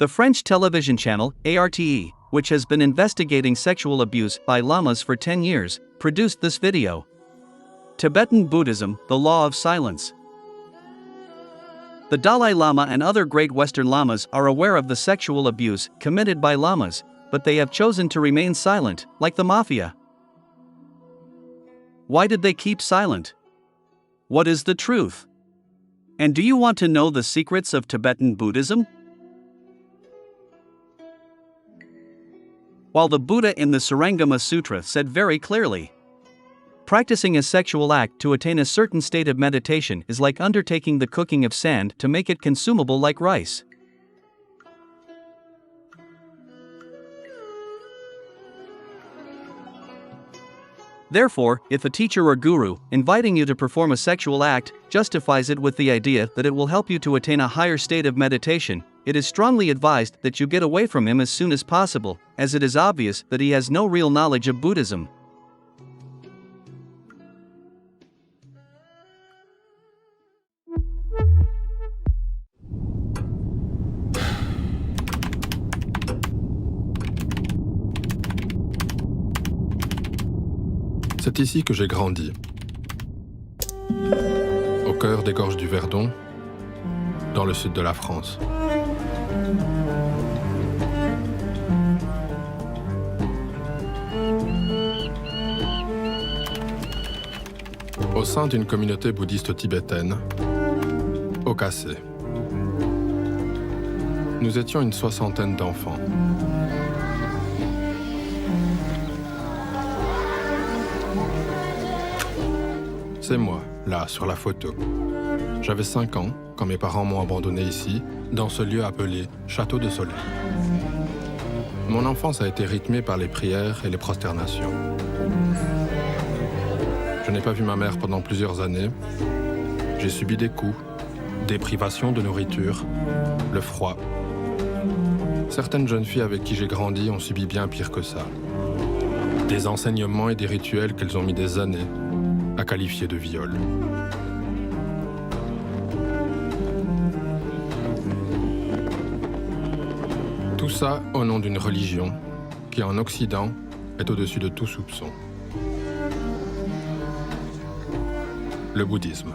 The French television channel, ARTE, which has been investigating sexual abuse by lamas for 10 years, produced this video. Tibetan Buddhism, the Law of Silence. The Dalai Lama and other great Western lamas are aware of the sexual abuse committed by lamas, but they have chosen to remain silent, like the mafia. Why did they keep silent? What is the truth? And do you want to know the secrets of Tibetan Buddhism? While the Buddha in the Surangama Sutra said very clearly, practicing a sexual act to attain a certain state of meditation is like undertaking the cooking of sand to make it consumable like rice. Therefore, if a teacher or guru, inviting you to perform a sexual act, justifies it with the idea that it will help you to attain a higher state of meditation, it is strongly advised that you get away from him as soon as possible, as it is obvious that he has no real knowledge of Buddhism. C'est ici que j'ai grandi, au cœur des gorges du Verdon, dans le sud de la France. Au sein d'une communauté bouddhiste tibétaine, au Khassé. Nous étions une soixantaine d'enfants. C'est moi, là, sur la photo. J'avais 5 ans quand mes parents m'ont abandonné ici, dans ce lieu appelé Château de Soleil. Mon enfance a été rythmée par les prières et les prosternations. Je n'ai pas vu ma mère pendant plusieurs années. J'ai subi des coups, des privations de nourriture, le froid. Certaines jeunes filles avec qui j'ai grandi ont subi bien pire que ça. Des enseignements et des rituels qu'elles ont mis des années à qualifier de viol. Tout ça au nom d'une religion qui, en Occident, est au-dessus de tout soupçon. Le bouddhisme.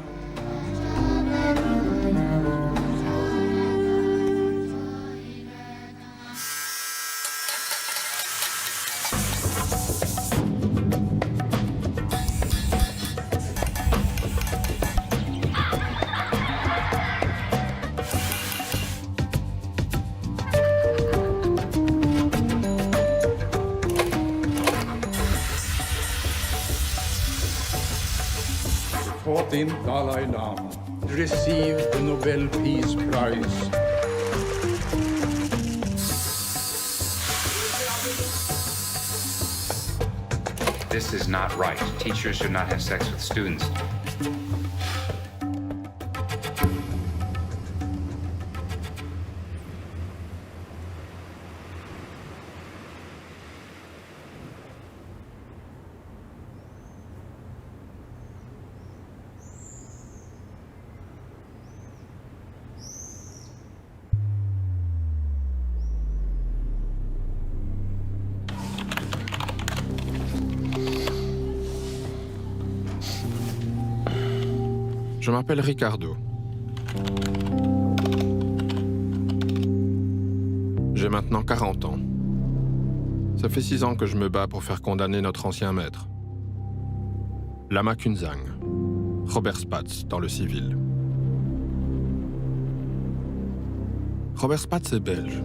The 14th Dalai Lama received the Nobel Peace Prize. This is not right. Teachers should not have sex with students. Je m'appelle Ricardo. J'ai maintenant 40 ans. Ça fait 6 ans que je me bats pour faire condamner notre ancien maître. Lama Kunzang, Robert Spatz, dans le civil. Robert Spatz est belge.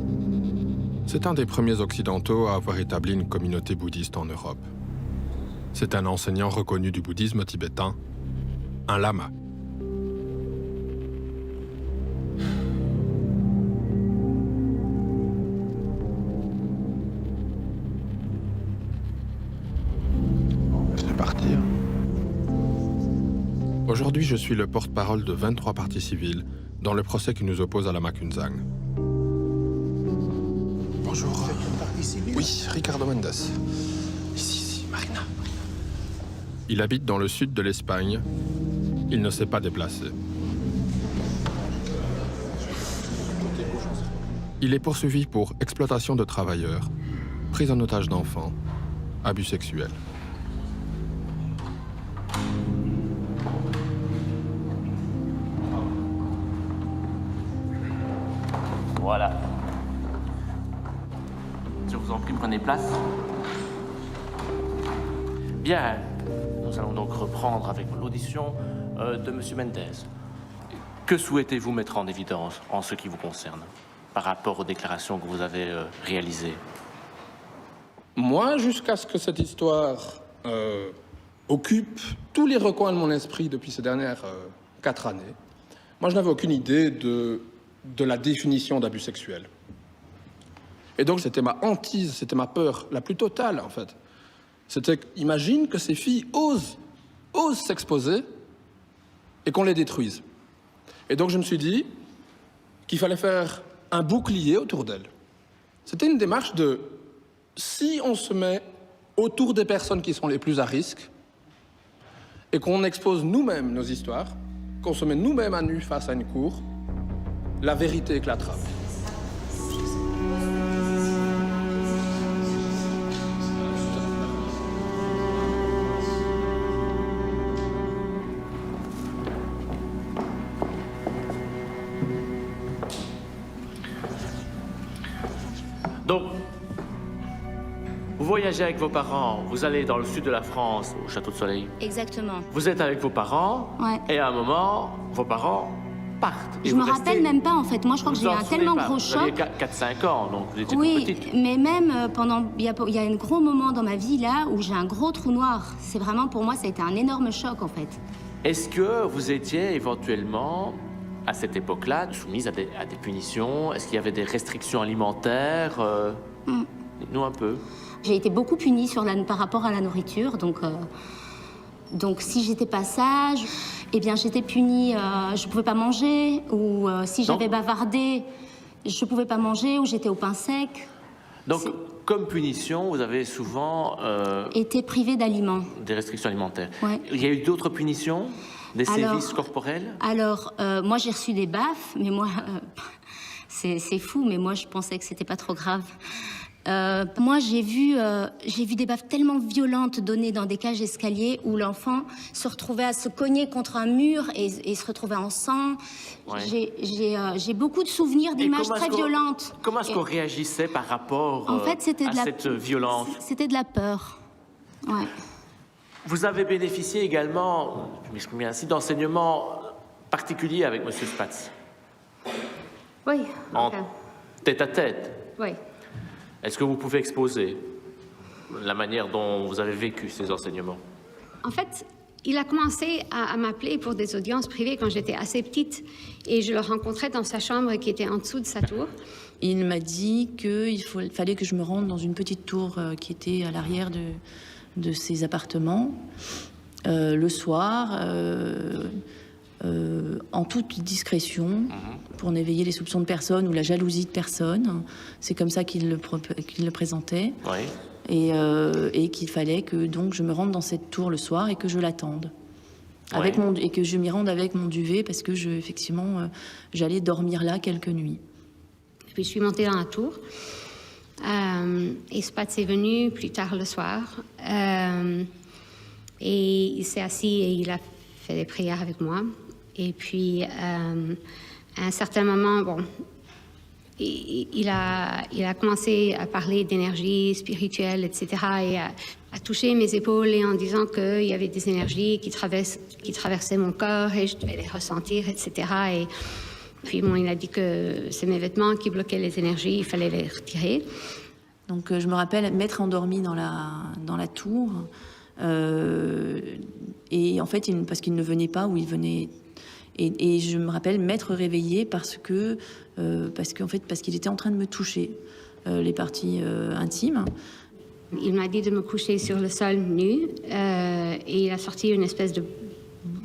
C'est un des premiers occidentaux à avoir établi une communauté bouddhiste en Europe. C'est un enseignant reconnu du bouddhisme tibétain, un lama. Aujourd'hui, je suis le porte-parole de 23 parties civiles dans le procès qui nous oppose à Lama Kunzang. Bonjour. Vous êtes une partie civile ? Oui, Ricardo Mendes. Ici, Marina. Il habite dans le sud de l'Espagne. Il ne s'est pas déplacé. Il est poursuivi pour exploitation de travailleurs, prise en otage d'enfants, abus sexuels. Voilà. Je vous en prie, prenez place. Bien, nous allons donc reprendre avec l'audition de M. Mendez. Que souhaitez-vous mettre en évidence en ce qui vous concerne, par rapport aux déclarations que vous avez réalisées? Moi, jusqu'à ce que cette histoire occupe tous les recoins de mon esprit depuis ces dernières 4 années, moi, je n'avais aucune idée de la définition d'abus sexuel. Et donc, c'était ma hantise, c'était ma peur la plus totale, en fait. C'était, imagine que ces filles osent s'exposer et qu'on les détruise. Et donc, je me suis dit qu'il fallait faire un bouclier autour d'elles. C'était une démarche de, si on se met autour des personnes qui sont les plus à risque et qu'on expose nous-mêmes nos histoires, qu'on se met nous-mêmes à nu face à une cour, la vérité éclatera. Donc, vous voyagez avec vos parents, vous allez dans le sud de la France, au Château de Soleil. Exactement. Vous êtes avec vos parents, Ouais. et à un moment, vos parents partent. Et Je vous me restez. rappelle même pas, en fait. Moi, je crois que Vous j'ai eu en un souvenez tellement pas. gros Vous aviez choc. 4-5 ans, donc vous étiez toute Oui, petite. mais même il y a un gros moment dans ma vie, là, où j'ai un gros trou noir. C'est vraiment, pour moi, ça a été un énorme choc, en fait. Est-ce que vous étiez éventuellement, à cette époque-là, soumise à des punitions? Est-ce qu'il y avait des restrictions alimentaires Dites-nous un peu. J'ai été beaucoup punie par rapport à la nourriture, donc si j'étais pas sage, eh bien j'étais punie, je pouvais pas manger, ou si j'avais bavardé, je pouvais pas manger, ou j'étais au pain sec. Donc, comme punition, vous avez souvent Été privée d'aliments. des restrictions alimentaires. Ouais. Il y a eu d'autres punitions? Des sévices corporels? Alors, moi j'ai reçu des baffes, mais moi, c'est fou, mais moi je pensais que c'était pas trop grave. Moi, j'ai vu des baffes tellement violentes données dans des cages d'escalier où l'enfant se retrouvait à se cogner contre un mur et se retrouvait en sang. Ouais. J'ai beaucoup de souvenirs d'images très violentes. Comment est-ce qu'on réagissait par rapport En fait, c'était à de la cette violence? C'était de la peur. Ouais. Vous avez bénéficié également, je m'exprime ainsi, d'enseignements particuliers avec M. Spatz, Oui. en ok. tête-à-tête. Oui. Est-ce que vous pouvez exposer la manière dont vous avez vécu ces enseignements? En fait, il a commencé à m'appeler pour des audiences privées quand j'étais assez petite et je le rencontrais dans sa chambre qui était en dessous de sa tour. Il m'a dit qu'il fallait que je me rende dans une petite tour qui était à l'arrière de ses appartements le soir, en toute discrétion, pour n'éveiller les soupçons de personne ou la jalousie de personne. C'est comme ça qu'il le présentait. Oui. Et qu'il fallait que donc je me rende dans cette tour le soir et que je l'attende. Ouais. Et que je m'y rende avec mon duvet parce que effectivement, j'allais dormir là quelques nuits. Puis je suis montée dans la tour et Spatz est venu plus tard le soir et il s'est assis et il a fait des prières avec moi. Et puis à un certain moment, bon, il a commencé à parler d'énergie spirituelle, etc. et à toucher mes épaules et en disant qu'il y avait des énergies qui traversaient mon corps et je devais les ressentir, etc. Et puis bon, il a dit que c'est mes vêtements qui bloquaient les énergies, il fallait les retirer. Donc je me rappelle m'être endormie dans la tour et en fait parce qu'il ne venait pas ou il venait et je me rappelle m'être réveillée parce qu'il était en train de me toucher les parties intimes. Il m'a dit de me coucher sur le sol nu et il a sorti une espèce de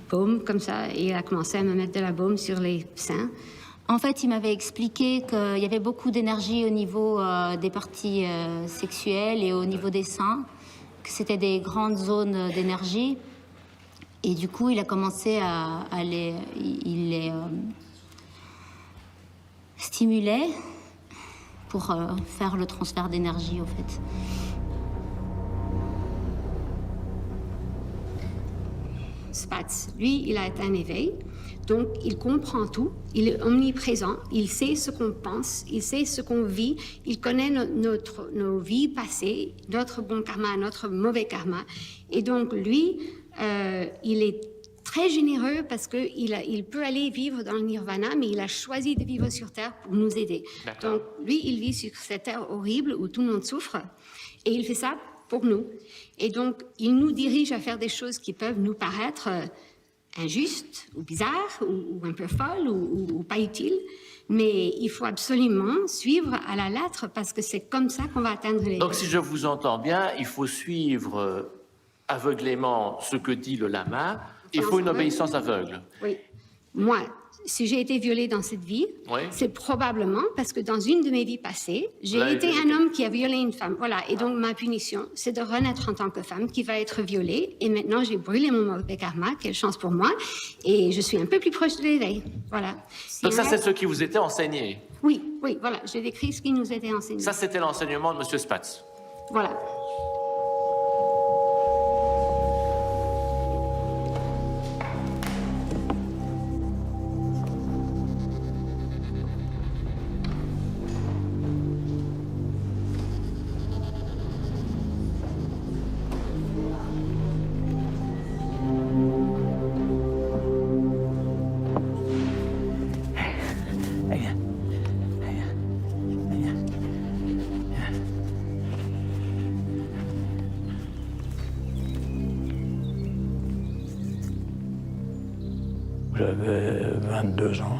baume comme ça et il a commencé à me mettre de la baume sur les seins. En fait, il m'avait expliqué qu'il y avait beaucoup d'énergie au niveau des parties sexuelles et au niveau des seins, que c'était des grandes zones d'énergie. Et du coup, il a commencé il les stimulait. pour faire le transfert d'énergie, au fait. Spatz, lui, il a un éveil, donc il comprend tout, il est omniprésent, il sait ce qu'on pense, il sait ce qu'on vit, il connaît nos vies passées, notre bon karma, notre mauvais karma. Et donc lui, il est très généreux parce qu'il peut aller vivre dans le nirvana, mais il a choisi de vivre sur Terre pour nous aider. Donc lui, il vit sur cette Terre horrible où tout le monde souffre, et il fait ça pour nous. Et donc, il nous dirige à faire des choses qui peuvent nous paraître injustes, ou bizarres, ou un peu folles, ou pas utiles. Mais il faut absolument suivre à la lettre, parce que c'est comme ça qu'on va atteindre les... Donc, si je vous entends bien, il faut suivre aveuglément ce que dit le lama. Il faut une obéissance aveugle. Oui. Moi, si j'ai été violée dans cette vie, Oui. c'est probablement parce que dans une de mes vies passées, j'ai été un homme qui a violé une femme. Voilà. Et donc, ma punition, c'est de renaître en tant que femme qui va être violée. Et maintenant, j'ai brûlé mon mauvais karma. Quelle chance pour moi. Et je suis un peu plus proche de l'éveil. Voilà. Donc ça, c'est ce qui vous était enseigné. Oui, voilà. J'ai décrit ce qui nous était enseigné. Ça, c'était l'enseignement de M. Spatz. Voilà. J'avais 22 ans.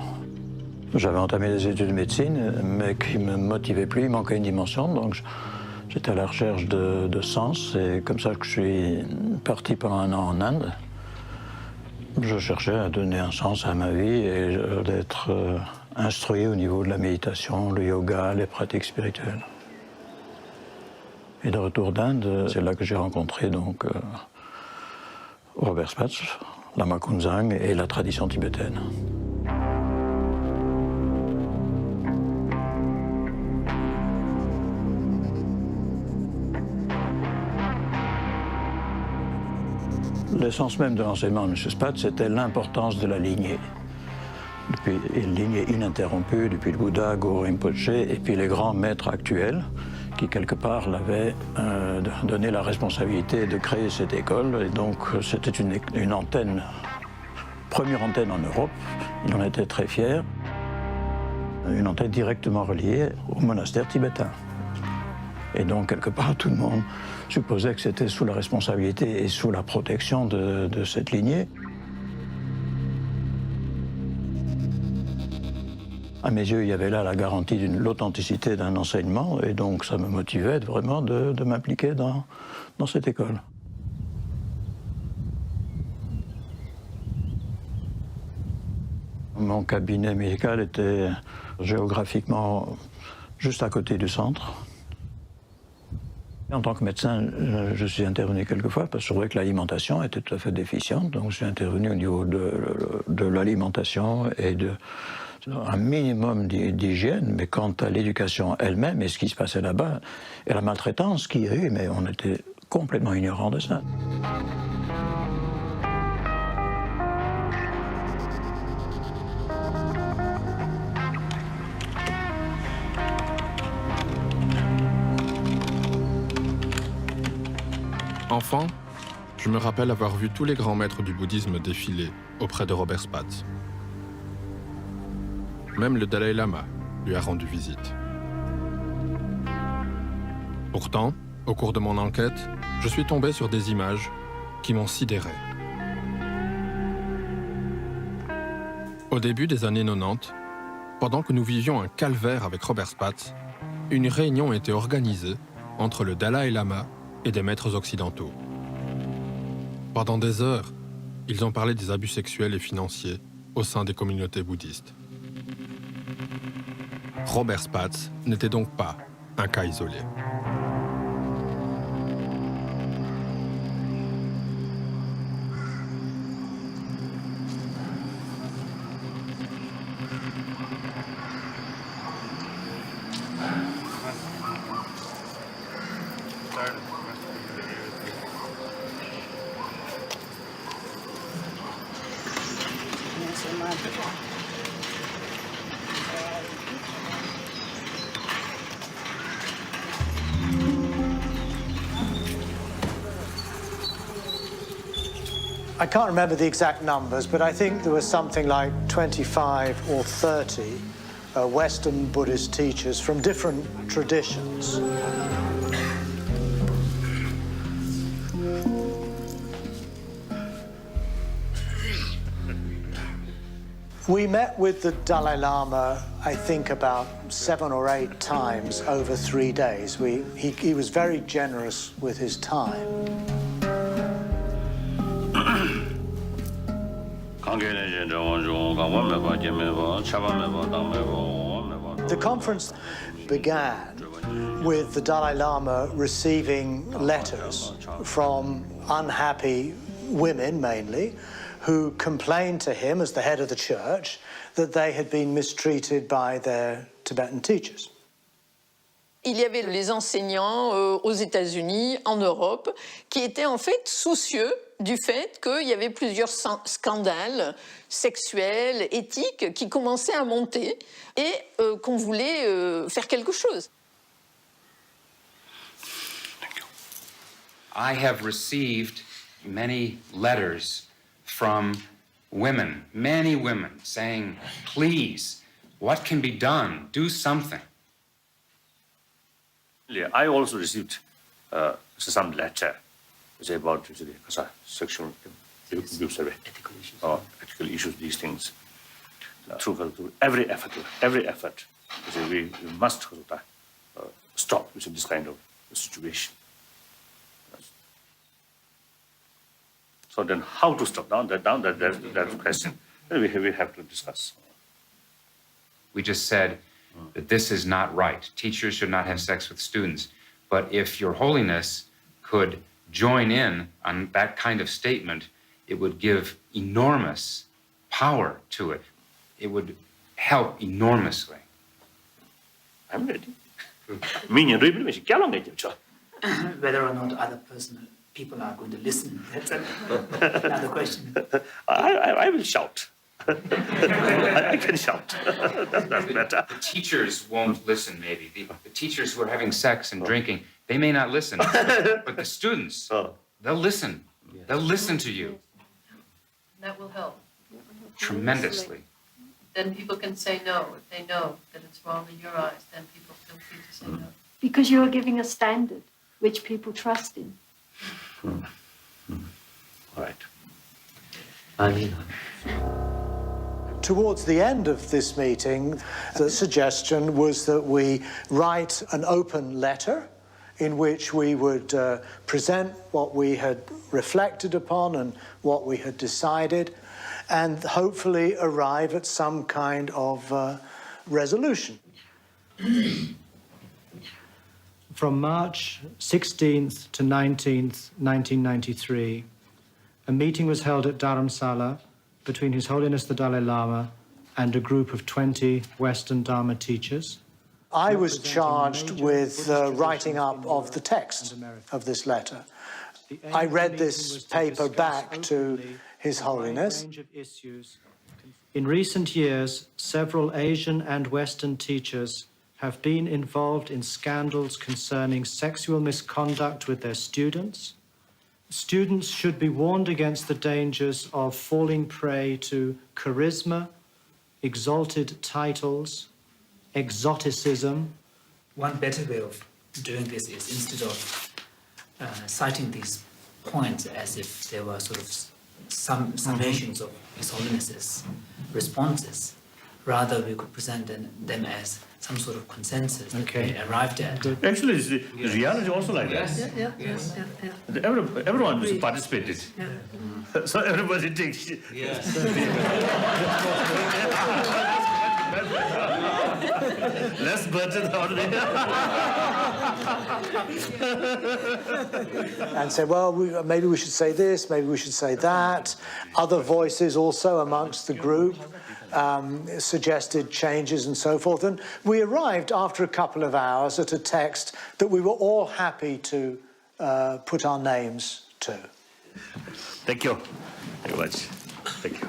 J'avais entamé des études de médecine, mais qui ne me motivaient plus, il manquait une dimension, donc j'étais à la recherche de sens, et comme ça que je suis parti pendant un an en Inde. Je cherchais à donner un sens à ma vie et d'être instruit au niveau de la méditation, le yoga, les pratiques spirituelles. Et de retour d'Inde, c'est là que j'ai rencontré donc Robert Spatz, Lama Kunzang et la tradition tibétaine. L'essence même de l'enseignement de M. Spatz, c'était l'importance de la lignée. Depuis une lignée ininterrompue, depuis le Bouddha, Guru Rinpoche, et puis les grands maîtres actuels, qui quelque part l'avaient donné la responsabilité de créer cette école. Et donc c'était une antenne, première antenne en Europe, il en était très fier, une antenne directement reliée au monastère tibétain. Et donc quelque part tout le monde supposait que c'était sous la responsabilité et sous la protection de cette lignée. À mes yeux, il y avait là la garantie de l'authenticité d'un enseignement, et donc ça me motivait vraiment de m'impliquer dans cette école. Mon cabinet médical était géographiquement juste à côté du centre. En tant que médecin, je suis intervenu quelques fois parce que je trouvais que l'alimentation était tout à fait déficiente, donc je suis intervenu au niveau de l'alimentation et un minimum d'hygiène, mais quant à l'éducation elle-même et ce qui se passait là-bas, et la maltraitance qu'il y a eu, mais on était complètement ignorants de ça. Enfant, je me rappelle avoir vu tous les grands maîtres du bouddhisme défiler auprès de Robert Spatz. Même le Dalai Lama lui a rendu visite. Pourtant, au cours de mon enquête, je suis tombé sur des images qui m'ont sidéré. Au début des années 90, pendant que nous vivions un calvaire avec Robert Spatz, une réunion était organisée entre le Dalai Lama et des maîtres occidentaux. Pendant des heures, ils ont parlé des abus sexuels et financiers au sein des communautés bouddhistes. Robert Spatz n'était donc pas un cas isolé. I can't remember the exact numbers, but I think there was something like 25 or 30 Western Buddhist teachers from different traditions. We met with the Dalai Lama, I think, about 7 or 8 times over 3 days. He was very generous with his time. The conference began with the Dalai Lama receiving letters from unhappy women, mainly, who complained to him, as the head of the church, that they had been mistreated by their Tibetan teachers. Il y avait les enseignants aux États-Unis, en Europe, qui étaient en fait soucieux du fait qu'il y avait plusieurs scandales sexuels, éthiques, qui commençaient à monter et qu'on voulait faire quelque chose. I have received many letters from women, many women, saying, please, what can be done? Do something. I also received some letter about sexual abuse, ethical issues, these things. Through every effort, we must stop this kind of situation. So then, how to stop? That's the question. We have to discuss. We just said that this is not right. Teachers should not have sex with students. But if Your Holiness could join in on that kind of statement, it would give enormous power to it. It would help enormously. I'm ready. Whether or not other people are going to listen, that's another question. I will shout. I can shout. That's better. The teachers won't listen, maybe. The teachers who are having sex and drinking, they may not listen. But the students, they'll listen. Yes. They'll listen to you. That will help. Tremendously. Then people can say no. If they know that it's wrong in your eyes, then people feel free to say no. Because you are giving a standard which people trust in. Right. Towards the end of this meeting, the suggestion was that we write an open letter in which we would present what we had reflected upon and what we had decided, and hopefully arrive at some kind of resolution. From March 16th to 19th, 1993, a meeting was held at Dharamsala between His Holiness the Dalai Lama and a group of 20 Western Dharma teachers. I was charged with writing up of the text of this letter. I read this paper back to His Holiness. In recent years, several Asian and Western teachers have been involved in scandals concerning sexual misconduct with their students. Students should be warned against the dangers of falling prey to charisma, exalted titles, exoticism. One better way of doing this is, instead of citing these points as if they were sort of summations of His Holiness's responses, rather we could present them as some sort of consensus that we arrived at. Actually, the reality also like that. Yes. Everyone participated. So everybody takes. Less burden on me. And say, well, maybe we should say this, maybe we should say that. Other voices also amongst the group suggested changes and so forth. And we arrived after a couple of hours at a text that we were all happy to put our names to. Thank you very much. Thank you.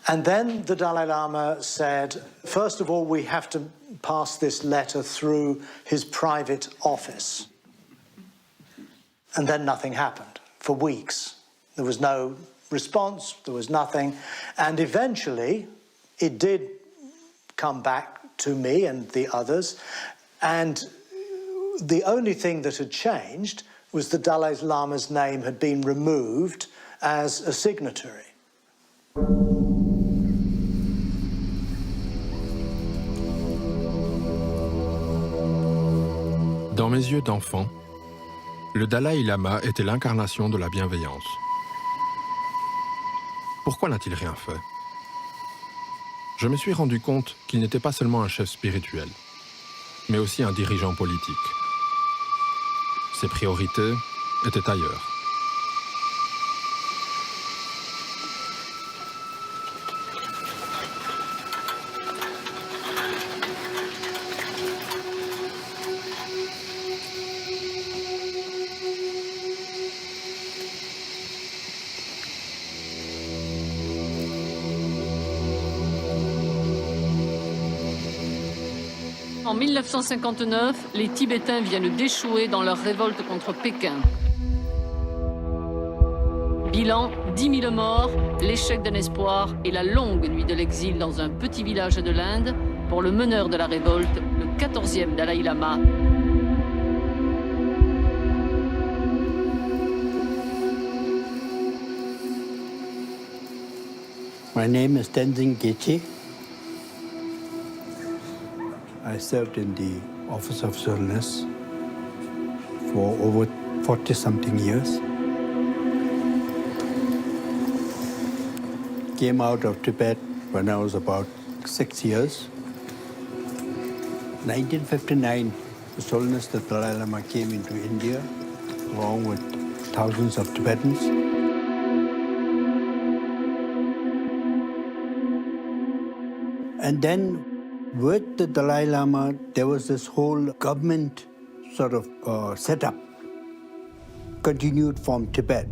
And then the Dalai Lama said, first of all, we have to pass this letter through his private office. And then nothing happened for weeks. There was no response, there was nothing. And eventually, it did come back to me and the others. And the only thing that had changed was the Dalai Lama's name had been removed as a signatory. Dans mes yeux d'enfant, le Dalai Lama était l'incarnation de la bienveillance. Pourquoi n'a-t-il rien fait? Je me suis rendu compte qu'il n'était pas seulement un chef spirituel, mais aussi un dirigeant politique. Ses priorités étaient ailleurs. En 1959, les Tibétains viennent d'échouer dans leur révolte contre Pékin. Bilan, 10 000 morts, l'échec d'un espoir et la longue nuit de l'exil dans un petit village de l'Inde pour le meneur de la révolte, le 14e Dalai Lama. My name is Tenzin Gyatso. I served in the Office of His Holiness for over 40-something years. Came out of Tibet when I was about 6 years. 1959, His Holiness the Dalai Lama came into India along with thousands of Tibetans. And then with the Dalai Lama, there was this whole government sort of setup, continued from Tibet.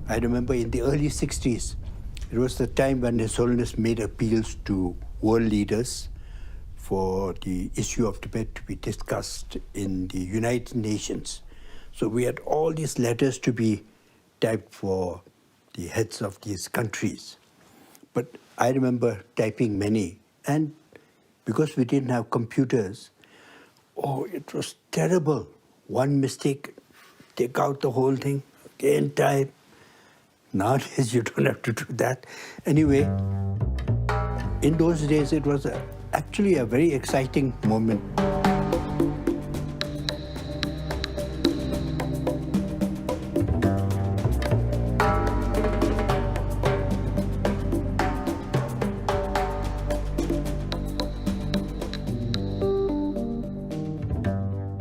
I remember in the early 60s, it was the time when His Holiness made appeals to world leaders for the issue of Tibet to be discussed in the United Nations. So we had all these letters to be typed for the heads of these countries. But I remember typing many. And because we didn't have computers, oh, it was terrible. One mistake, take out the whole thing, again type. Nowadays, you don't have to do that. Anyway, in those days, it was actually a very exciting moment.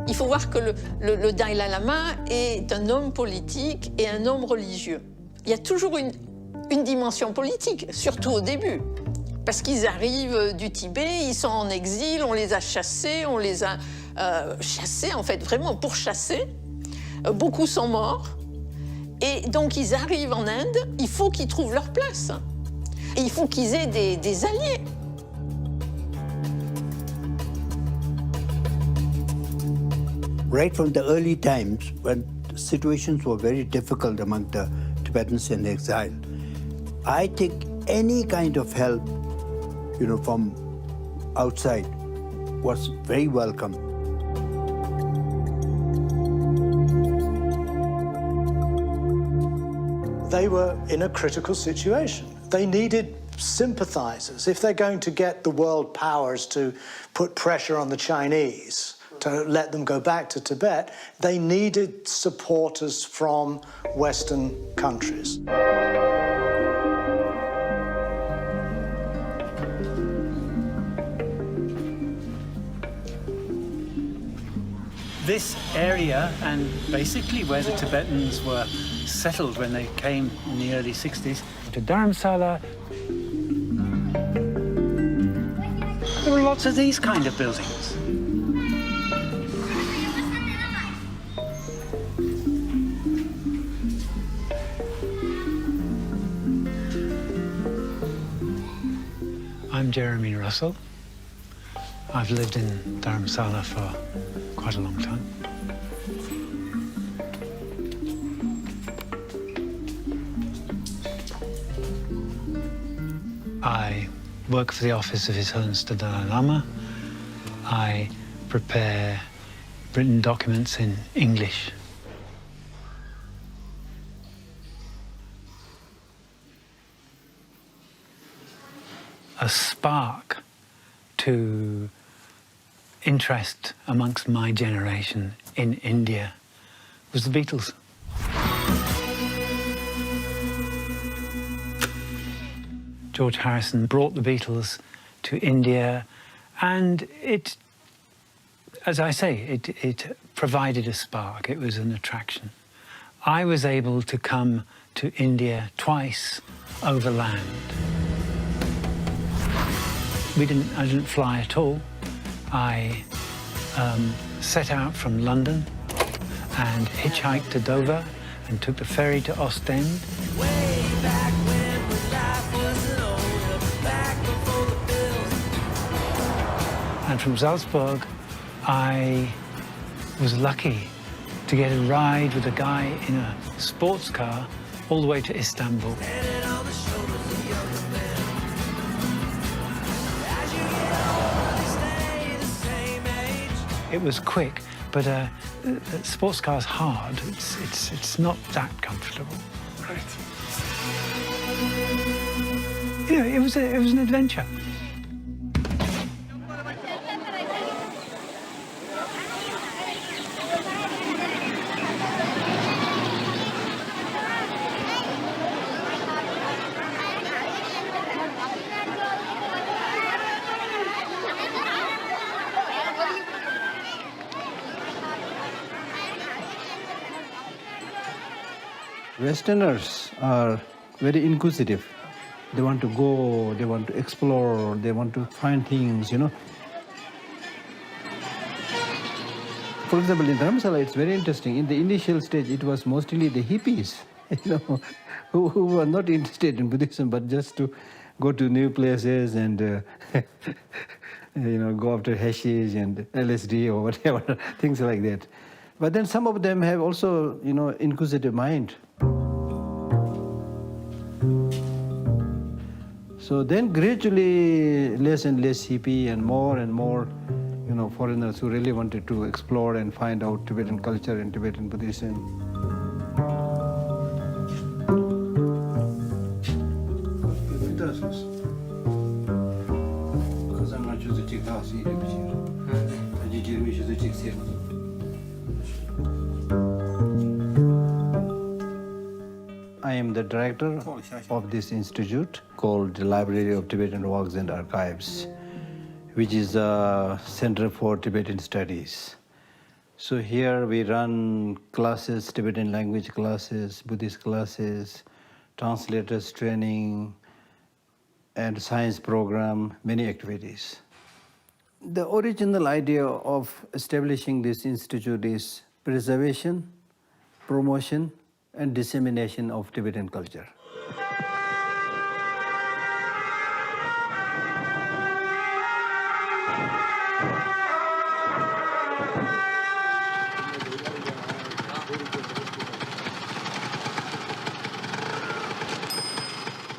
Il faut voir que le Dalai Lama est un homme politique et un homme religieux. Il y a toujours une dimension politique, surtout au début. Parce qu'ils arrivent du Tibet, ils sont en exil, on les a chassés, chassés en fait, vraiment pour chasser. Beaucoup sont morts. Et donc ils arrivent en Inde, il faut qu'ils trouvent leur place. Et il faut qu'ils aient des alliés. Right from the early times, when situations were very difficult among the Tibetans in exile, I think any kind of help, from outside was very welcome. They were in a critical situation. They needed sympathizers. If they're going to get the world powers to put pressure on the Chinese to let them go back to Tibet, they needed supporters from Western countries. This area, and basically where the Tibetans were settled when they came in the early 60s, to Dharamsala, there were lots of these kind of buildings. I'm Jeremy Russell. I've lived in Dharamsala for quite a long time. work for the Office of His Holiness the Dalai Lama. I prepare written documents in English. A spark to interest amongst my generation in India was the Beatles. George Harrison brought the Beatles to India, and it, as I say, it provided a spark. It was an attraction. I was able to come to India twice overland. I didn't fly at all. I set out from London and hitchhiked to Dover and took the ferry to Ostend. And from Salzburg, I was lucky to get a ride with a guy in a sports car all the way to Istanbul. It was quick, but a sports car's hard. It's not that comfortable. Right. You know, it was an adventure. Westerners are very inquisitive. They want to go, they want to explore, they want to find things, you know. For example, in Dharamsala, it's very interesting. In the initial stage, it was mostly the hippies, you know, who were not interested in Buddhism, but just to go to new places and, you know, go after hashish and LSD or whatever, things like that. But then some of them have also, you know, inquisitive mind. So then gradually less and less hippie and more, you know, foreigners who really wanted to explore and find out Tibetan culture and Tibetan Buddhism. I am the director of this institute called the Library of Tibetan Works and Archives, which is a Center for Tibetan Studies. So here we run classes, Tibetan language classes, Buddhist classes, translators training, and science program, many activities. The original idea of establishing this institute is preservation, promotion, and dissemination of Tibetan culture.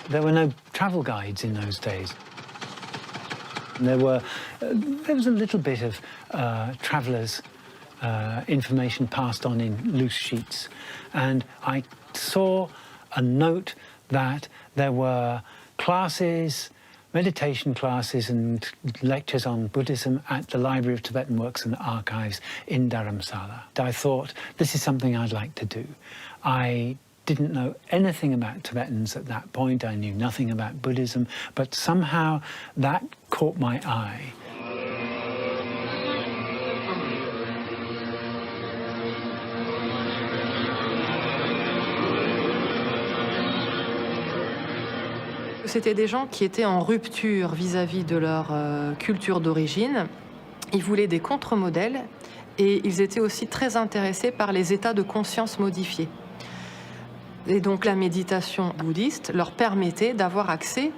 There were no travel guides in those days. There was a little bit of travellers' information passed on in loose sheets. And I saw a note that there were classes, meditation classes and lectures on Buddhism at the Library of Tibetan Works and Archives in Dharamsala. I thought, this is something I'd like to do. I didn't know anything about Tibetans at that point. I knew nothing about Buddhism, but somehow that caught my eye. C'était des gens qui étaient en rupture vis-à-vis de leur culture d'origine. Ils voulaient des contre-modèles et ils étaient aussi très intéressés par les états de conscience modifiés. Et donc la méditation bouddhiste leur permettait d'avoir accès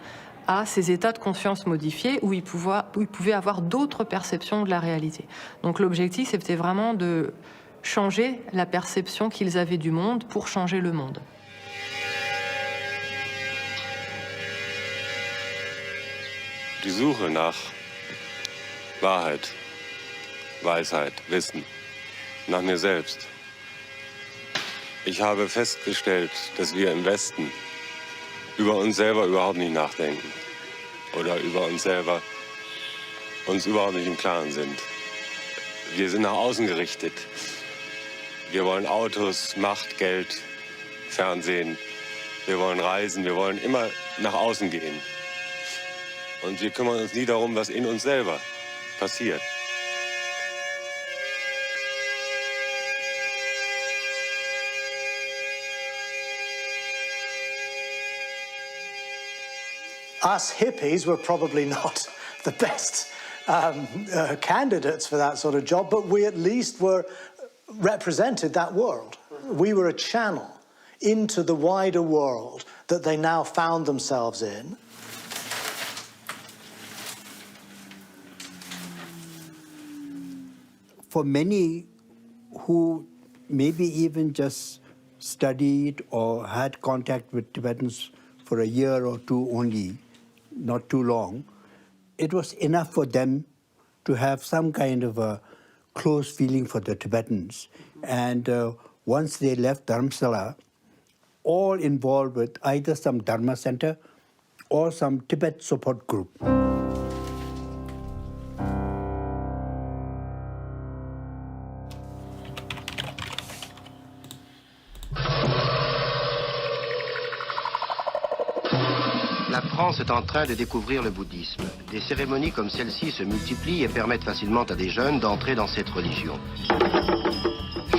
à ces états de conscience modifiés où ils pouvaient avoir d'autres perceptions de la réalité. Donc l'objectif, c'était vraiment de changer la perception qu'ils avaient du monde pour changer le monde. die Suche nach Wahrheit, Weisheit, Wissen, nach mir selbst. Ich habe festgestellt, dass wir im Westen über uns selber überhaupt nicht nachdenken oder über uns selber uns überhaupt nicht im Klaren sind. Wir sind nach außen gerichtet. Wir wollen Autos, Macht, Geld, Fernsehen. Wir wollen reisen, wir wollen immer nach außen gehen. Und wir kümmern uns nie darum, was in uns selber passiert. Us hippies were probably not the best candidates for that sort of job, but we at least represented that world. We were a channel into the wider world that they now found themselves in. For many who maybe even just studied or had contact with Tibetans for a year or two only, not too long, it was enough for them to have some kind of a close feeling for the Tibetans. And once they left Dharamsala, all involved with either some Dharma center or some Tibet support group. La France est en train de découvrir le bouddhisme. Des cérémonies comme celle-ci se multiplient et permettent facilement à des jeunes d'entrer dans cette religion.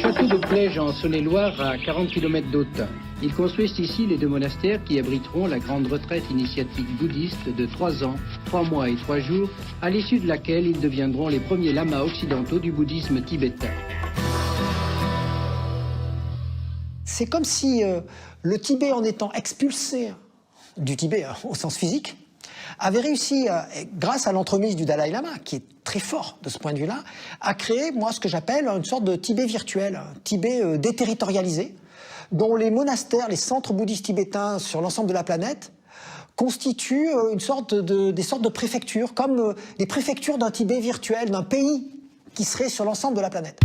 Château de Plège en Saône-et-Loire, à 40 km d'Autun. Ils construisent ici les 2 monastères qui abriteront la grande retraite initiatique bouddhiste de 3 ans, 3 mois et 3 jours, à l'issue de laquelle ils deviendront les premiers lamas occidentaux du bouddhisme tibétain. C'est comme si le Tibet, en étant expulsé du Tibet au sens physique, avait réussi, grâce à l'entremise du Dalai Lama, qui est très fort de ce point de vue-là, à créer, moi, ce que j'appelle une sorte de Tibet virtuel, un Tibet déterritorialisé, dont les monastères, les centres bouddhistes tibétains sur l'ensemble de la planète constituent des sortes de préfectures, comme les préfectures d'un Tibet virtuel, d'un pays qui serait sur l'ensemble de la planète.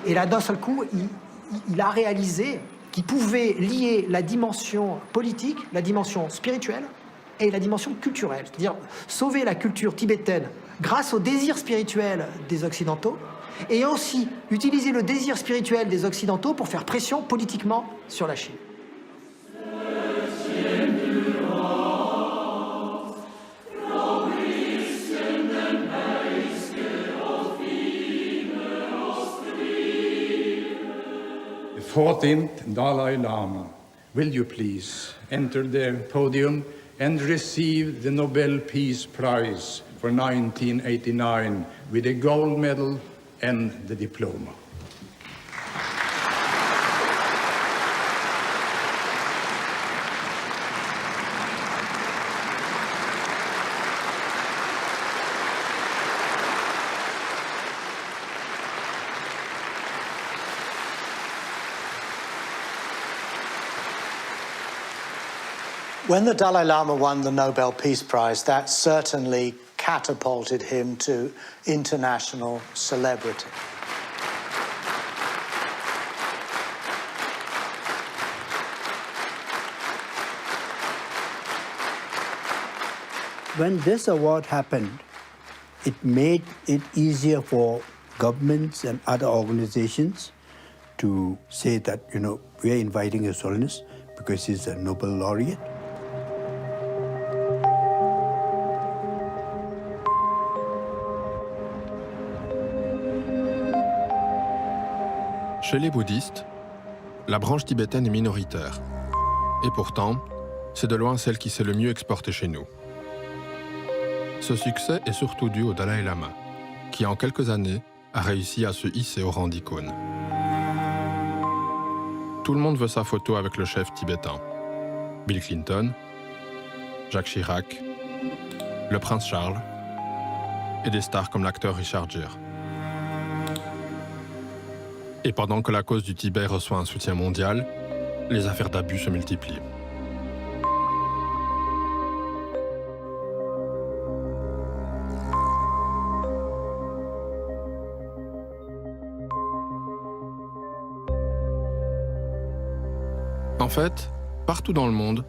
Et là, d'un seul coup, il a réalisé qu'il pouvait lier la dimension politique, la dimension spirituelle et la dimension culturelle. C'est-à-dire sauver la culture tibétaine grâce au désir spirituel des Occidentaux et aussi utiliser le désir spirituel des Occidentaux pour faire pression politiquement sur la Chine. The 14th Dalai Lama, will you please enter the podium and receive the Nobel Peace Prize for 1989 with a gold medal and the diploma. When the Dalai Lama won the Nobel Peace Prize, that certainly catapulted him to international celebrity. When this award happened, it made it easier for governments and other organizations to say that, you know, we're inviting His Holiness because he's a Nobel laureate. Chez les bouddhistes, la branche tibétaine est minoritaire. Et pourtant, c'est de loin celle qui s'est le mieux exportée chez nous. Ce succès est surtout dû au Dalai Lama, qui en quelques années a réussi à se hisser au rang d'icône. Tout le monde veut sa photo avec le chef tibétain. Bill Clinton, Jacques Chirac, le prince Charles et des stars comme l'acteur Richard Gere. Et pendant que la cause du Tibet reçoit un soutien mondial, les affaires d'abus se multiplient. En fait, partout dans le monde,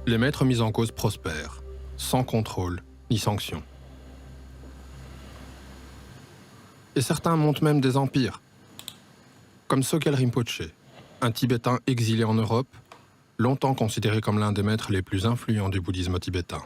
les maîtres mis en cause prospèrent, sans contrôle ni sanction. Et certains montent même des empires, comme Sogyal Rinpoche, un Tibétain exilé en Europe, longtemps considéré comme l'un des maîtres les plus influents du bouddhisme tibétain.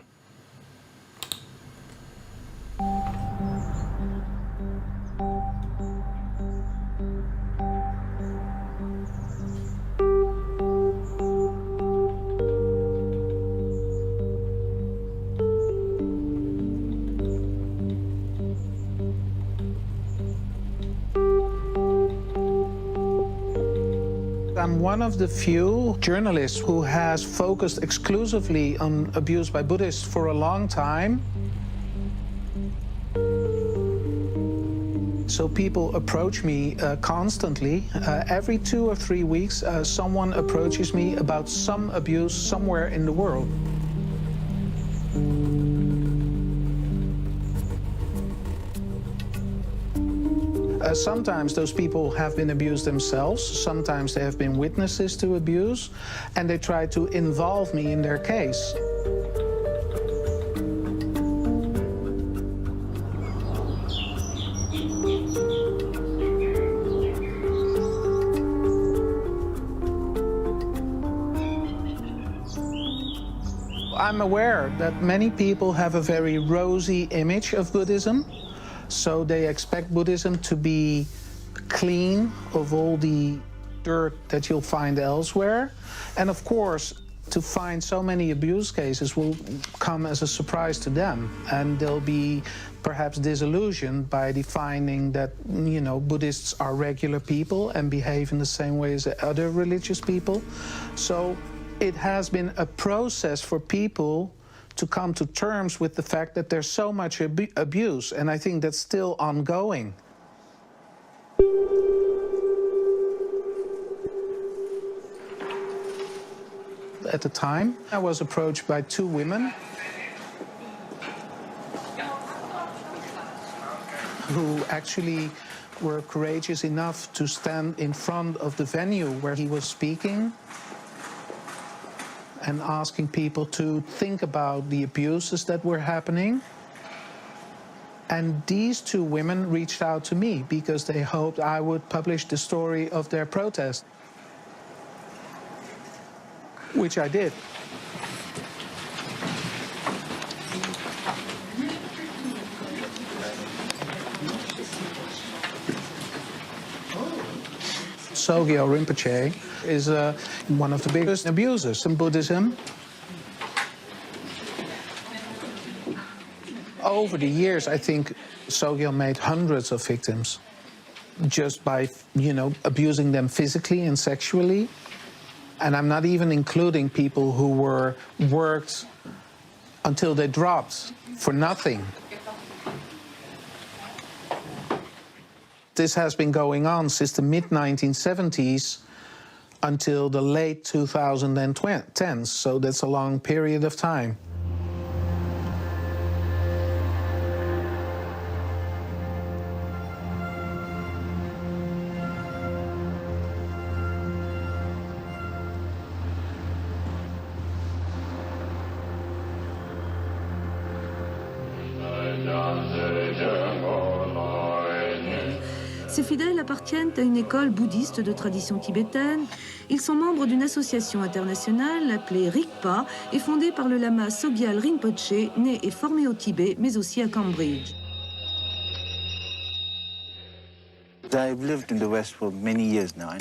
I'm one of the few journalists who has focused exclusively on abuse by Buddhists for a long time. So people approach me constantly. Every 2 or 3 weeks, someone approaches me about some abuse somewhere in the world. Sometimes those people have been abused themselves, sometimes they have been witnesses to abuse, and they try to involve me in their case. I'm aware that many people have a very rosy image of Buddhism. So they expect Buddhism to be clean of all the dirt that you'll find elsewhere. And of course, to find so many abuse cases will come as a surprise to them. And they'll be perhaps disillusioned by the finding that, you know, Buddhists are regular people and behave in the same way as other religious people. So it has been a process for people to come to terms with the fact that there's so much abuse, and I think that's still ongoing. At the time, I was approached by 2 women who actually were courageous enough to stand in front of the venue where he was speaking and asking people to think about the abuses that were happening. And these 2 women reached out to me because they hoped I would publish the story of their protest, which I did. Sogyal Rinpoche is one of the biggest abusers in Buddhism. Over the years, I think Sogyal made hundreds of victims just by, you know, abusing them physically and sexually. And I'm not even including people who were worked until they dropped for nothing. This has been going on since the mid-1970s until the late 2010s, so that's a long period of time. Ces fidèles appartiennent à une école bouddhiste de tradition tibétaine. Ils sont membres d'une association internationale appelée Rigpa et fondée par le lama Sogyal Rinpoche, né et formé au Tibet, mais aussi à Cambridge. Ça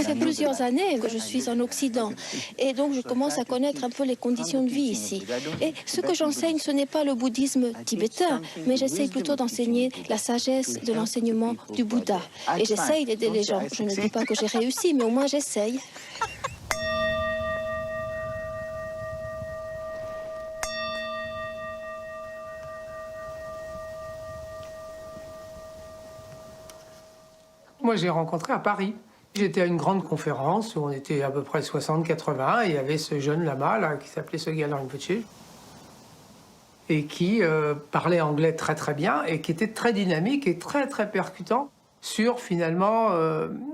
fait plusieurs années que je suis en Occident et donc je commence à connaître un peu les conditions de vie ici. Et ce que j'enseigne, ce n'est pas le bouddhisme tibétain, mais j'essaye plutôt d'enseigner la sagesse de l'enseignement du Bouddha. Et j'essaye d'aider les gens. Je ne dis pas que j'ai réussi, mais au moins j'essaye. moi, j'ai rencontré à Paris. J'étais à une grande conférence où on était à peu près 60-80 et il y avait ce jeune lama là, qui s'appelait Sogyal Rinpoché et qui parlait anglais très très bien et qui était très dynamique et très très percutant sur finalement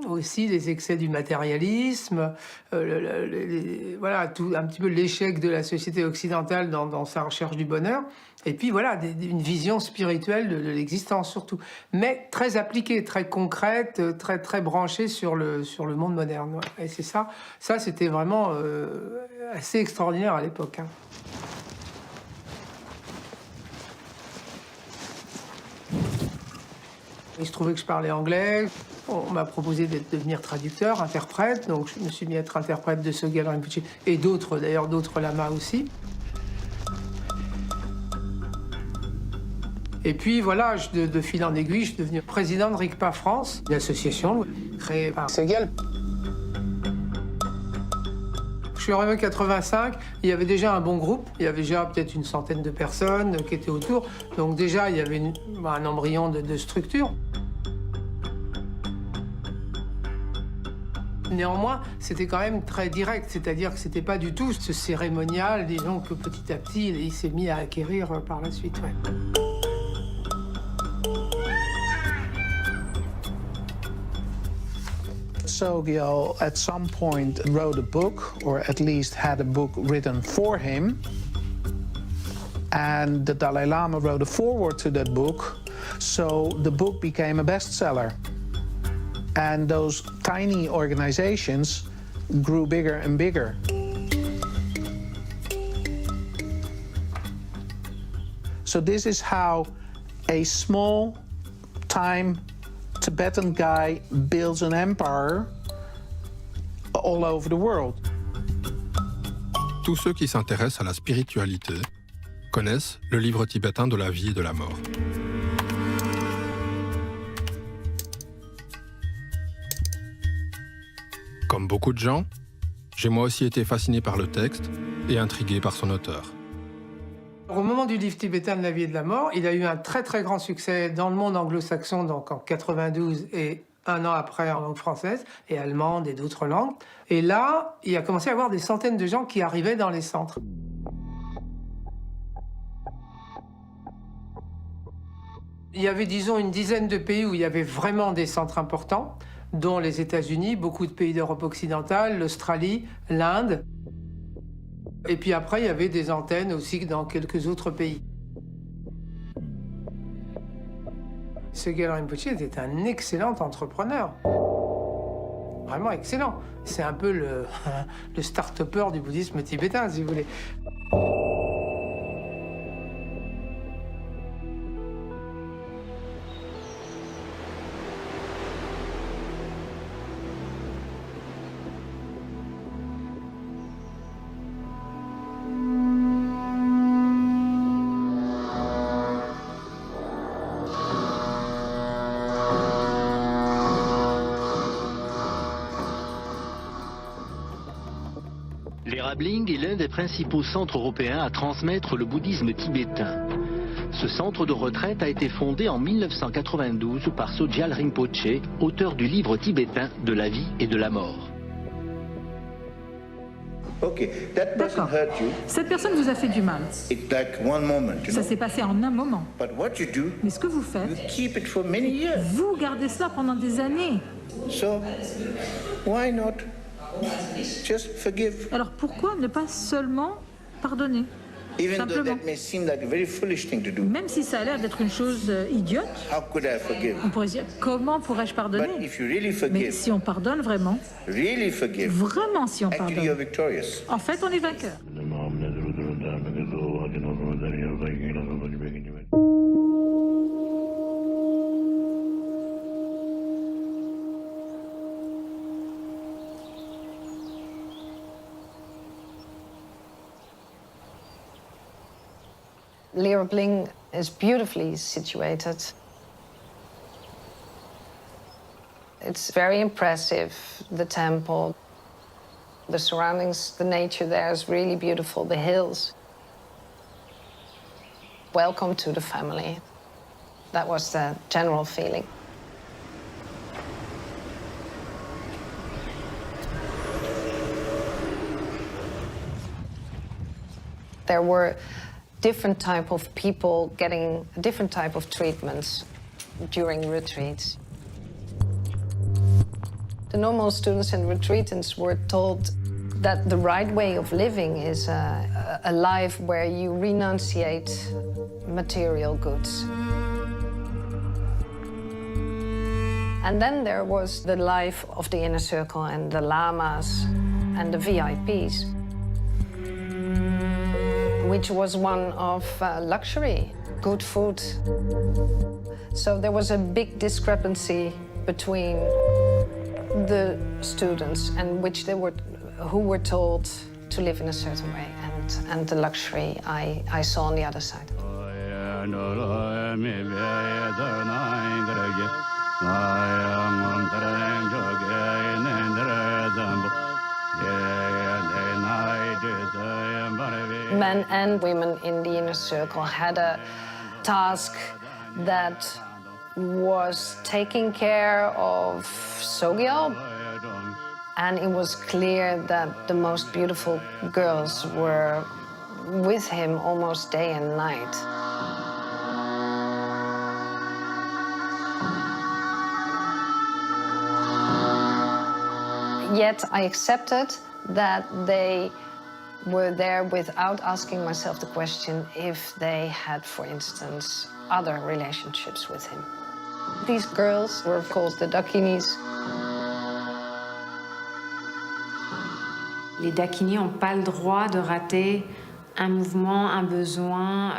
aussi les excès du matérialisme, voilà, tout, un petit peu l'échec de la société occidentale dans sa recherche du bonheur, et puis voilà, une vision spirituelle de l'existence surtout, mais très appliquée, très concrète, très, très branchée sur le monde moderne. Ouais. Et c'est ça c'était vraiment assez extraordinaire à l'époque. Hein. Il se trouvait que je parlais anglais. On m'a proposé de devenir traducteur, interprète. Donc je me suis mis à être interprète de Sogyal Rinpoché et d'autres, d'ailleurs d'autres lamas aussi. Et puis voilà, de fil en aiguille, je suis devenu président de RICPA France, une association créée par Sogyal. Je suis arrivé en 85, il y avait déjà un bon groupe, il y avait déjà peut-être une centaine de personnes qui étaient autour. Donc déjà, il y avait un embryon de structure. Néanmoins, c'était quand même très direct, c'est-à-dire que c'était pas du tout ce cérémonial, disons que petit à petit, il s'est mis à acquérir par la suite. Ouais. Sogyal, at some point, wrote a book, or at least had a book written for him. And the Dalai Lama wrote a foreword to that book, so the book became a bestseller. And those tiny organizations grew bigger and bigger. So this is how a small-time Tibetan guy builds an empire all over the world. Tous ceux qui s'intéressent à la spiritualité connaissent le livre tibétain de la vie et de la mort. Comme beaucoup de gens, j'ai moi aussi été fasciné par le texte et intrigué par son auteur. Au moment du livre tibétain de la vie et de la mort, il a eu un très très grand succès dans le monde anglo-saxon, donc en 92 et un an après en langue française et allemande et d'autres langues. Et là, il a commencé à y avoir des centaines de gens qui arrivaient dans les centres. Il y avait, disons, une dizaine de pays où il y avait vraiment des centres importants, dont les États-Unis, beaucoup de pays d'Europe occidentale, l'Australie, l'Inde. Et puis après, il y avait des antennes aussi dans quelques autres pays. Sogyal Rinpoché était un excellent entrepreneur. Vraiment excellent. C'est un peu le start-upper du bouddhisme tibétain, si vous voulez. L'Erabling est l'un des principaux centres européens à transmettre le bouddhisme tibétain. Ce centre de retraite a été fondé en 1992 par Sogyal Rinpoché, auteur du livre tibétain de la vie et de la mort. D'accord. Cette personne vous a fait du mal. Ça s'est passé en un moment. Mais ce que vous faites, vous gardez cela pendant des années. Alors pourquoi ne pas seulement pardonner? Simplement. Même si ça a l'air d'être une chose idiote, on pourrait se dire, comment pourrais-je pardonner? Mais si on pardonne vraiment, vraiment si on pardonne, en fait on est vainqueur. L'Erabling is beautifully situated. It's very impressive, the temple. The surroundings, the nature there is really beautiful, the hills. Welcome to the family. That was the general feeling. There were different type of people getting different type of treatments during retreats. The normal students and retreatants were told that the right way of living is a life where you renunciate material goods. And then there was the life of the inner circle and the lamas and the VIPs, which was one of luxury, good food. So there was a big discrepancy between the students and who were told to live in a certain way and the luxury I saw on the other side. Men and women in the inner circle had a task that was taking care of Sogyal, and it was clear that the most beautiful girls were with him almost day and night. Yet I accepted that they were there without asking myself the question if they had, for instance, other relationships with him. These girls were called the Dakinis. Les Dakinis n'ont pas le droit de rater un mouvement, un besoin.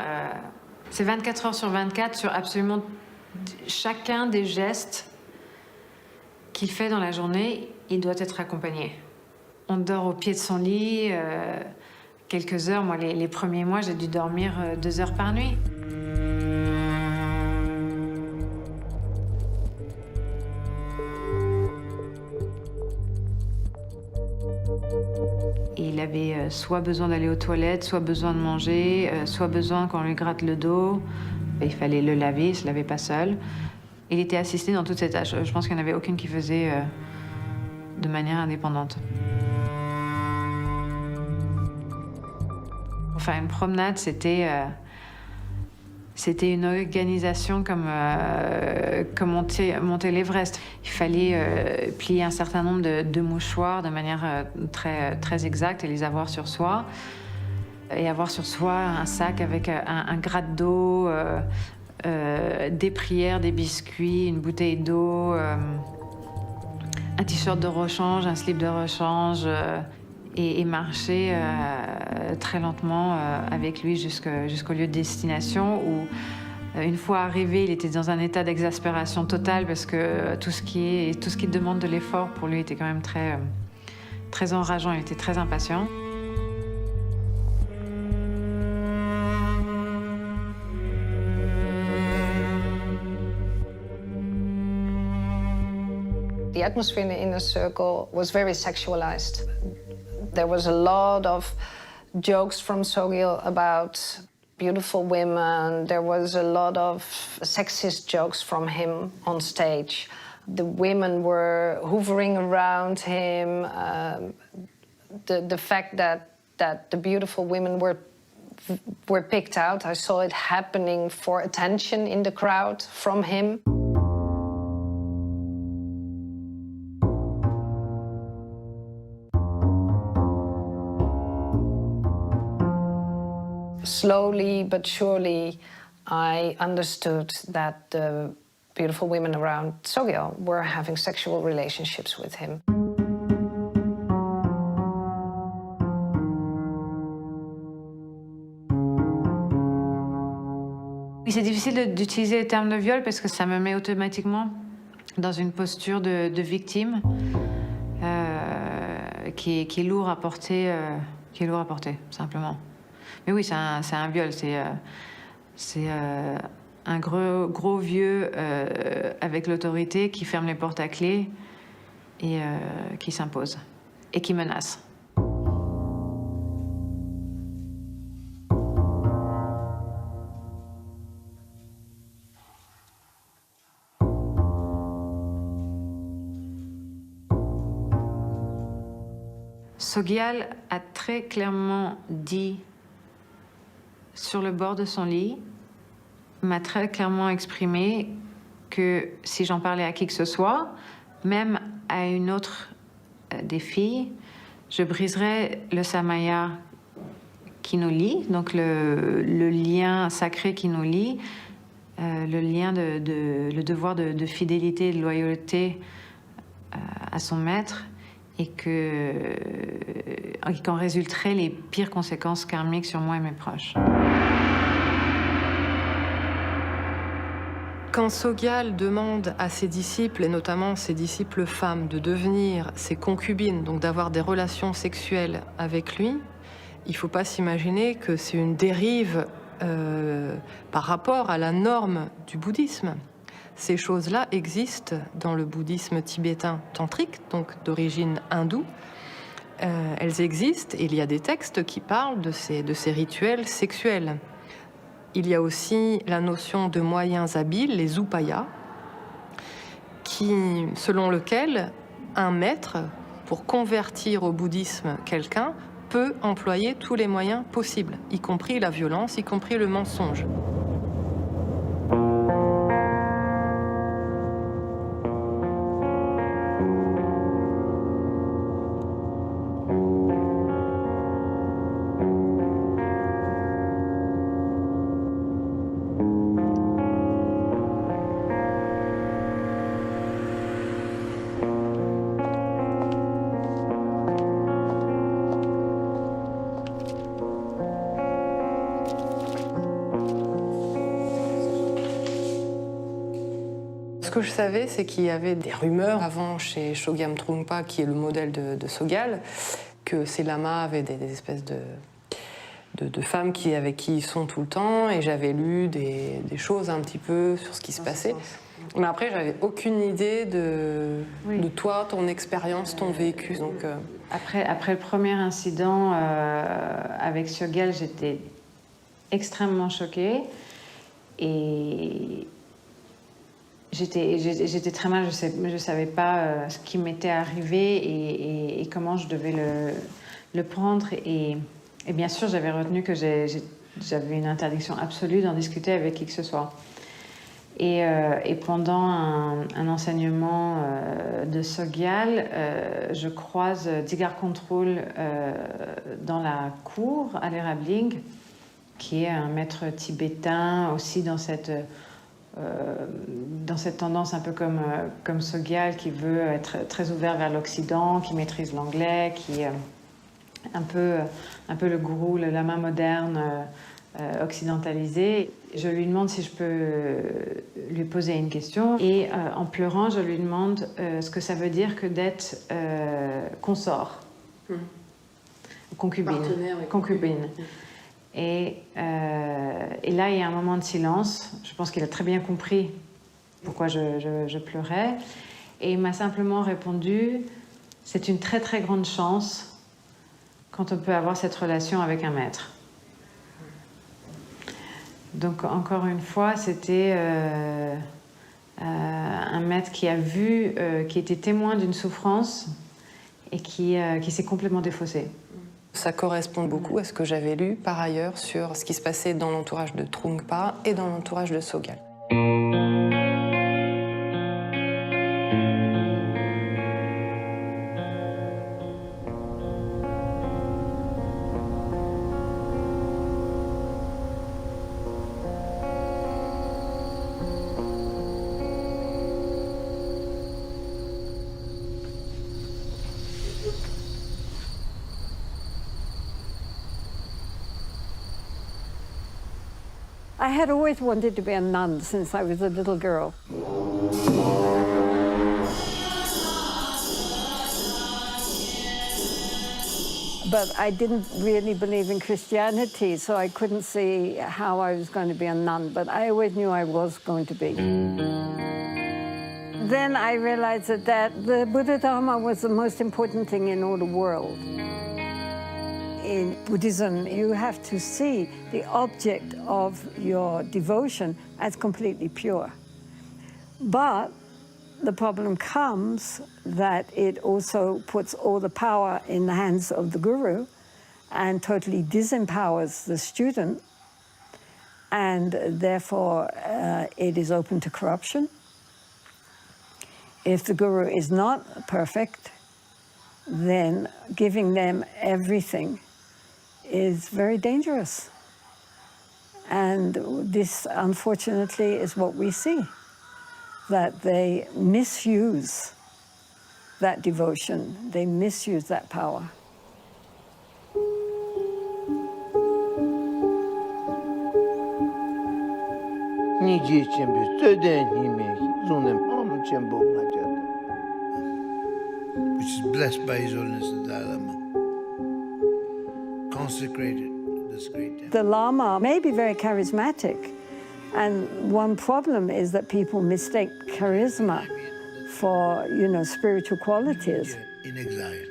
C'est 24 heures sur 24 sur absolument chacun des gestes qu'il fait dans la journée, il doit être accompagné. On dort au pied de son lit quelques heures. Moi, les premiers mois, j'ai dû dormir 2 heures par nuit. Il avait soit besoin d'aller aux toilettes, soit besoin de manger, soit besoin qu'on lui gratte le dos. Il fallait le laver, il ne se lavait pas seul. Il était assisté dans toutes ces tâches. Je pense qu'il n'y en avait aucune qui faisait de manière indépendante. Pour faire une promenade, c'était une organisation comme monter l'Everest. Il fallait plier un certain nombre de mouchoirs de manière très exacte et les avoir sur soi. Et avoir sur soi un sac avec un gratte d'eau, des prières, des biscuits, une bouteille d'eau, un t-shirt de rechange, un slip de rechange, et marcher très lentement avec lui jusqu'au lieu de destination où, une fois arrivé, il était dans un état d'exaspération totale parce que tout ce qui demande de l'effort pour lui était quand même très enrageant, il était très impatient. The atmosphere in the inner circle was very sexualized. There was a lot of jokes from Sogyal about beautiful women. There was a lot of sexist jokes from him on stage. The women were hovering around him. The fact that the beautiful women were picked out, I saw it happening for attention in the crowd from him. Slowly but surely, I understood that the beautiful women around Sogyal were having sexual relationships with him. C'est difficile d'utiliser le terme de viol parce que ça me met automatiquement dans une posture de victime qui est lourd à porter, simplement. Mais oui, c'est un viol, c'est un gros vieux avec l'autorité qui ferme les portes à clé et qui s'impose et qui menace. Sogyal a très clairement dit sur le bord de son lit, m'a très clairement exprimé que si j'en parlais à qui que ce soit, même à une autre des filles, je briserais le samaya qui nous lie, donc le lien sacré qui nous lie, le lien le devoir de fidélité et de loyauté à son maître, et qu'en résulteraient les pires conséquences karmiques sur moi et mes proches. Quand Sogyal demande à ses disciples, et notamment ses disciples femmes, de devenir ses concubines, donc d'avoir des relations sexuelles avec lui, il ne faut pas s'imaginer que c'est une dérive par rapport à la norme du bouddhisme. Ces choses-là existent dans le bouddhisme tibétain tantrique, donc d'origine hindoue. Elles existent et il y a des textes qui parlent de ces rituels sexuels. Il y a aussi la notion de moyens habiles, les upayas, selon lequel un maître, pour convertir au bouddhisme quelqu'un, peut employer tous les moyens possibles, y compris la violence, y compris le mensonge. Ce que je savais, c'est qu'il y avait des rumeurs avant chez Chogyam Trungpa, qui est le modèle de Sogyal, que ces lamas avaient des espèces de femmes avec qui ils sont tout le temps, et j'avais lu des choses un petit peu sur ce qui se passait. Mais après, j'avais aucune idée de toi, ton expérience, ton vécu. Donc, Après le premier incident avec Sogyal, j'étais extrêmement choquée. Et j'étais très mal, je savais pas ce qui m'était arrivé et comment je devais le prendre. Et bien sûr, j'avais retenu que j'avais une interdiction absolue d'en discuter avec qui que ce soit. Et pendant un enseignement de Sogyal, je croise Dzigar Control dans la cour à l'Erabling, qui est un maître tibétain aussi dans cette tendance un peu comme Sogyal, qui veut être très ouvert vers l'Occident, qui maîtrise l'anglais, qui est un peu le gourou, le lama moderne occidentalisé. Je lui demande si je peux lui poser une question et en pleurant, je lui demande ce que ça veut dire que d'être consort, concubine. Concubine. Et là, il y a un moment de silence. Je pense qu'il a très bien compris pourquoi je pleurais. Et il m'a simplement répondu, c'est une très très grande chance quand on peut avoir cette relation avec un maître. Donc encore une fois, c'était un maître qui a vu, qui était témoin d'une souffrance et qui s'est complètement défaussé. Ça correspond beaucoup à ce que j'avais lu par ailleurs sur ce qui se passait dans l'entourage de Trungpa et dans l'entourage de Sogyal. I had always wanted to be a nun since I was a little girl. But I didn't really believe in Christianity, so I couldn't see how I was going to be a nun, but I always knew I was going to be. Then I realized that the Buddha Dharma was the most important thing in all the world. In Buddhism, you have to see the object of your devotion as completely pure. But the problem comes that it also puts all the power in the hands of the guru and totally disempowers the student and therefore it is open to corruption. If the guru is not perfect, then giving them everything is very dangerous. And this, unfortunately, is what we see, that they misuse that devotion, they misuse that power. Which is blessed by His Holiness the Dalai Lama, consecrated this great temple. The Lama may be very charismatic, and one problem is that people mistake charisma for, spiritual qualities. In exile.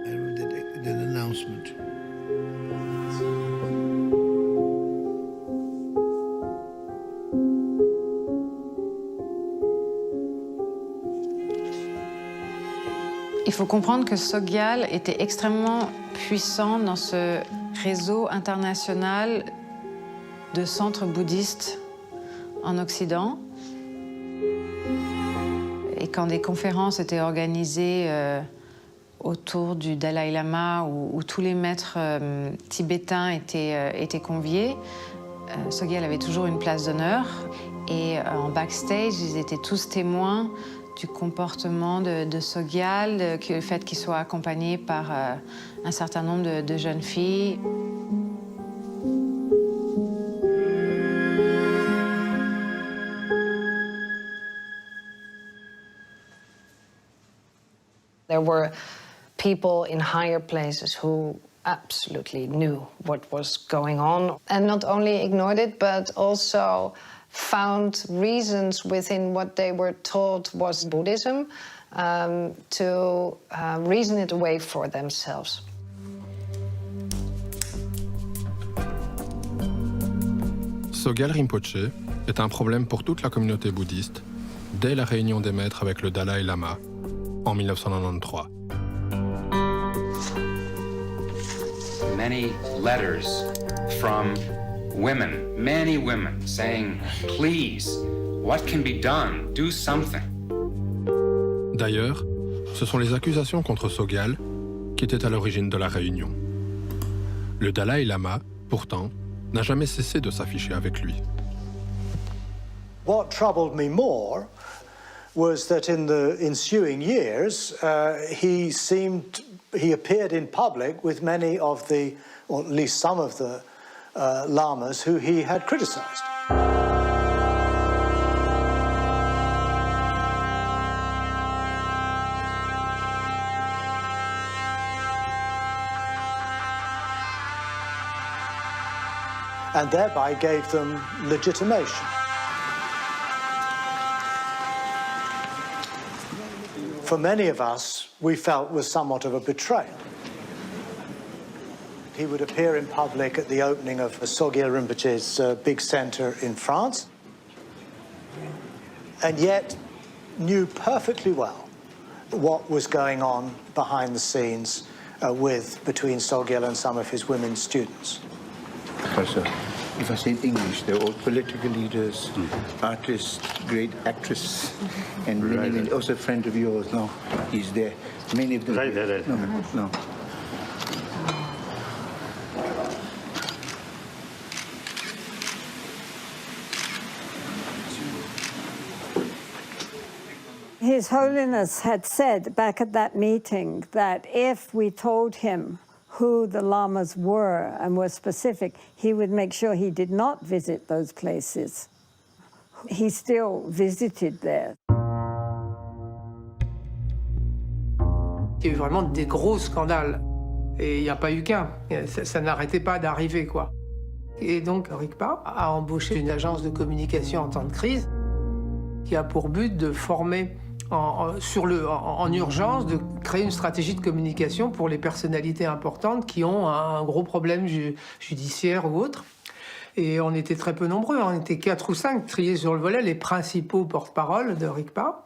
I wrote that announcement. Il faut comprendre que Sogyal était extrêmement puissant dans ce réseau international de centres bouddhistes en Occident. Et quand des conférences étaient organisées autour du Dalai Lama, où tous les maîtres tibétains étaient conviés, Sogyal avait toujours une place d'honneur. Et en backstage, ils étaient tous témoins du comportement de Sogyal, le fait qu'il soit accompagné par un certain nombre de jeunes filles. There were people in higher places who absolutely knew what was going on and not only ignored it, but also found reasons within what they were taught was Buddhism to reason it away for themselves. Sogyal Rinpoche est un problème pour toute la communauté bouddhiste dès la réunion des maîtres avec le Dalai Lama en 1993. Many letters from women, many women, saying, please, what can be done? Do something. D'ailleurs, ce sont les accusations contre Sogyal qui étaient à l'origine de la réunion. Le Dalai Lama, pourtant, n'a jamais cessé de s'afficher avec lui. What troubled me more was that in the ensuing years, he appeared in public with many of the, or at least some of the lamas who he had criticized. And thereby gave them legitimation. For many of us, we felt was somewhat of a betrayal. He would appear in public at the opening of Sogyal Rinpoche's big center in France, and yet knew perfectly well what was going on behind the scenes between Sogyal and some of his women students. If I say in English, they're all political leaders, artists, great actresses, and many, also a friend of yours. No, he's there. Many of them. Right. No. His Holiness had said back at that meeting that if we told him who the lamas were and were specific, he would make sure he did not visit those places. He still visited there. Il y a eu vraiment des gros scandales. Et il n'y a pas eu qu'un. Ça n'arrêtait pas d'arriver, quoi. Et donc, Rigpa a embauché une agence de communication en temps de crise qui a pour but de former en urgence, de créer une stratégie de communication pour les personnalités importantes qui ont un gros problème judiciaire ou autre. Et on était très peu nombreux, on était 4 ou 5 triés sur le volet, les principaux porte-parole de Rigpa.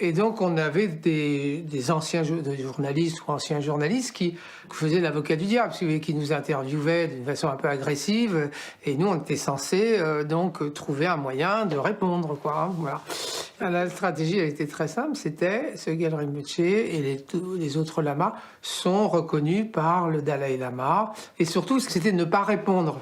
Et donc, on avait des anciens journalistes ou anciens journalistes qui faisaient l'avocat du diable, qui nous interviewaient d'une façon un peu agressive. Et nous, on était censés donc trouver un moyen de répondre, quoi. Voilà. La stratégie, elle était très simple. C'était Sogyal Rinpoché et les autres lamas sont reconnus par le Dalai Lama. Et surtout, c'était de ne pas répondre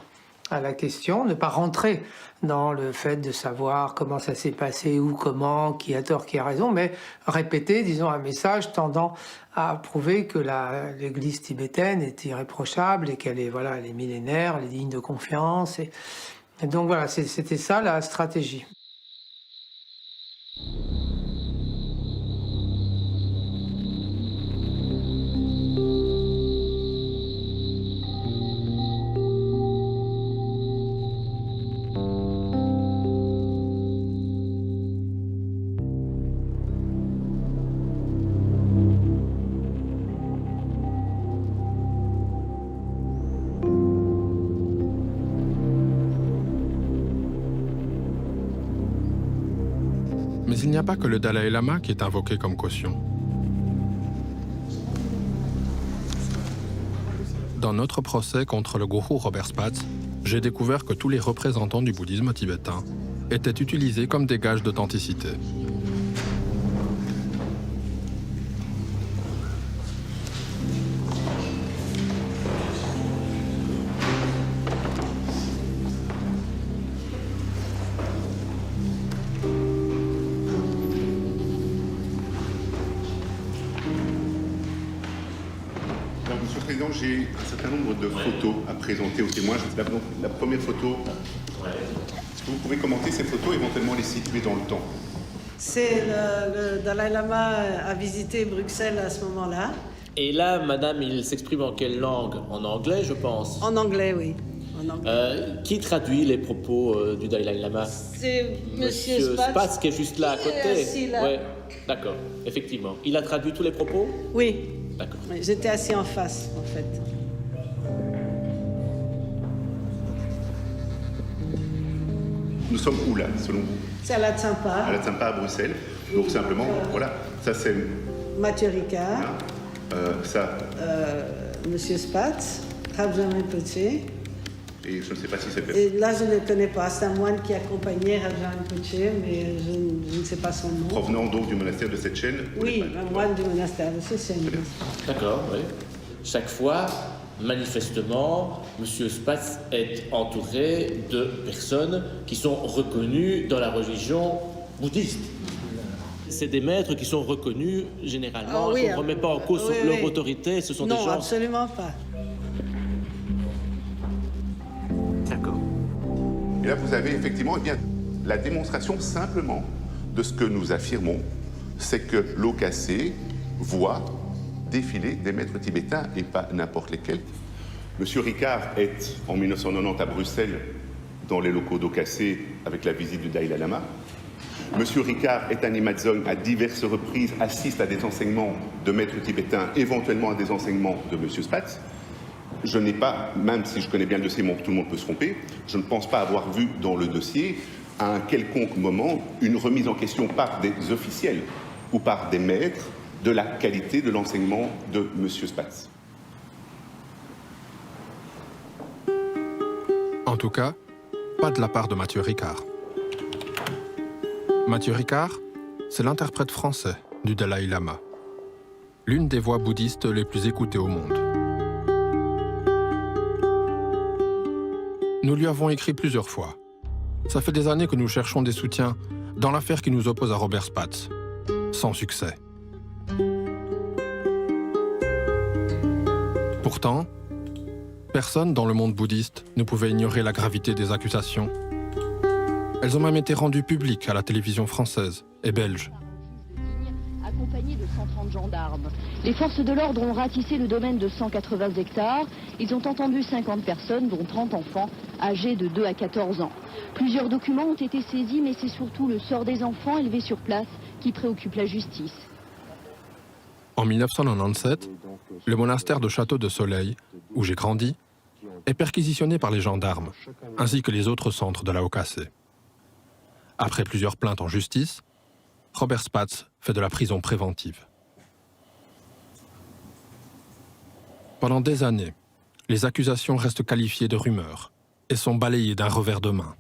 à la question, ne pas rentrer dans le fait de savoir comment ça s'est passé, où, comment, qui a tort, qui a raison, mais répéter, disons, un message tendant à prouver que l'Église tibétaine est irréprochable et qu'elle est, voilà, elle est millénaire, elle est digne de confiance. Et donc voilà, c'était ça la stratégie. Mais il n'y a pas que le Dalai Lama qui est invoqué comme caution. Dans notre procès contre le gourou Robert Spatz, j'ai découvert que tous les représentants du bouddhisme tibétain étaient utilisés comme des gages d'authenticité. J'ai un certain nombre de photos à présenter aux témoins. La première photo, est-ce que vous pouvez commenter ces photos, éventuellement les situer dans le temps? C'est le Dalai Lama a visité Bruxelles à ce moment-là. Et là, madame, il s'exprime en quelle langue? En anglais, je pense. En anglais, oui. En anglais. Qui traduit les propos du Dalai Lama? C'est Monsieur Spatz qui est juste là à côté. Assis là. Ouais, d'accord, effectivement. Il a traduit tous les propos? Oui. D'accord. J'étais assis en face, en fait. Nous sommes où, là, selon vous? C'est à la Tsampa. À la Tsampa, à Bruxelles. Donc, simplement, voilà, ça c'est... Mathieu Ricard. Ça... Monsieur Spatz, Rabjan Rinpoché. Et je ne sais pas si c'est... Et là, je ne le connais pas. C'est un moine qui accompagnait Rabjan Rinpoché, mais je ne sais pas son nom. Provenant donc du monastère de cette chaîne? Oui, un moine du monastère de cette chaîne. D'accord, oui. Chaque fois, manifestement, M. Spatz est entouré de personnes qui sont reconnues dans la religion bouddhiste. C'est des maîtres qui sont reconnus généralement. Oui, on ne remet pas en cause leur autorité, ce sont des gens... Non, absolument pas. D'accord. Et là, vous avez effectivement la démonstration simplement de ce que nous affirmons, c'est que l'OKC voit défiler des maîtres tibétains et pas n'importe lesquels. Monsieur Ricard est en 1990 à Bruxelles dans les locaux d'OKC avec la visite du Dalai Lama. Monsieur Ricard est à Nimadzong à diverses reprises, assiste à des enseignements de maîtres tibétains, éventuellement à des enseignements de Monsieur Spatz. Je n'ai pas, même si je connais bien le dossier, tout le monde peut se tromper, je ne pense pas avoir vu dans le dossier, à un quelconque moment, une remise en question par des officiels ou par des maîtres de la qualité de l'enseignement de M. Spatz. En tout cas, pas de la part de Mathieu Ricard. Mathieu Ricard, c'est l'interprète français du Dalai Lama, l'une des voix bouddhistes les plus écoutées au monde. Nous lui avons écrit plusieurs fois. Ça fait des années que nous cherchons des soutiens dans l'affaire qui nous oppose à Robert Spatz. Sans succès. Pourtant, personne dans le monde bouddhiste ne pouvait ignorer la gravité des accusations. Elles ont même été rendues publiques à la télévision française et belge. Accompagnés de 130 gendarmes. Les forces de l'ordre ont ratissé le domaine de 180 hectares. Ils ont entendu 50 personnes, dont 30 enfants, âgés de 2 à 14 ans. Plusieurs documents ont été saisis, mais c'est surtout le sort des enfants élevés sur place qui préoccupe la justice. En 1997, le monastère de Château de Soleil, où j'ai grandi, est perquisitionné par les gendarmes, ainsi que les autres centres de la OKC. Après plusieurs plaintes en justice, Robert Spatz fait de la prison préventive. Pendant des années, les accusations restent qualifiées de rumeurs et sont balayées d'un revers de main.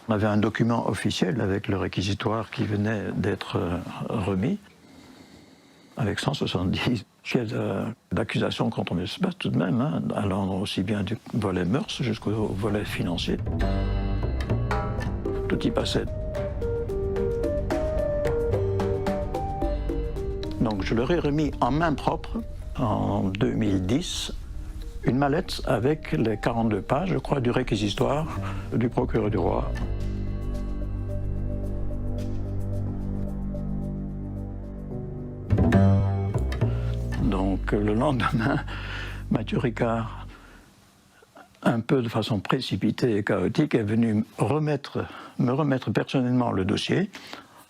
On avait un document officiel avec le réquisitoire qui venait d'être remis, avec 170 pièces d'accusation contre M. Spatz tout de même, hein, allant aussi bien du volet mœurs jusqu'au volet financier. Tout y passait. Donc je leur ai remis en main propre, en 2010, une mallette avec les 42 pages, je crois, du réquisitoire du procureur du roi. Donc le lendemain, Mathieu Ricard, un peu de façon précipitée et chaotique, est venu me remettre personnellement le dossier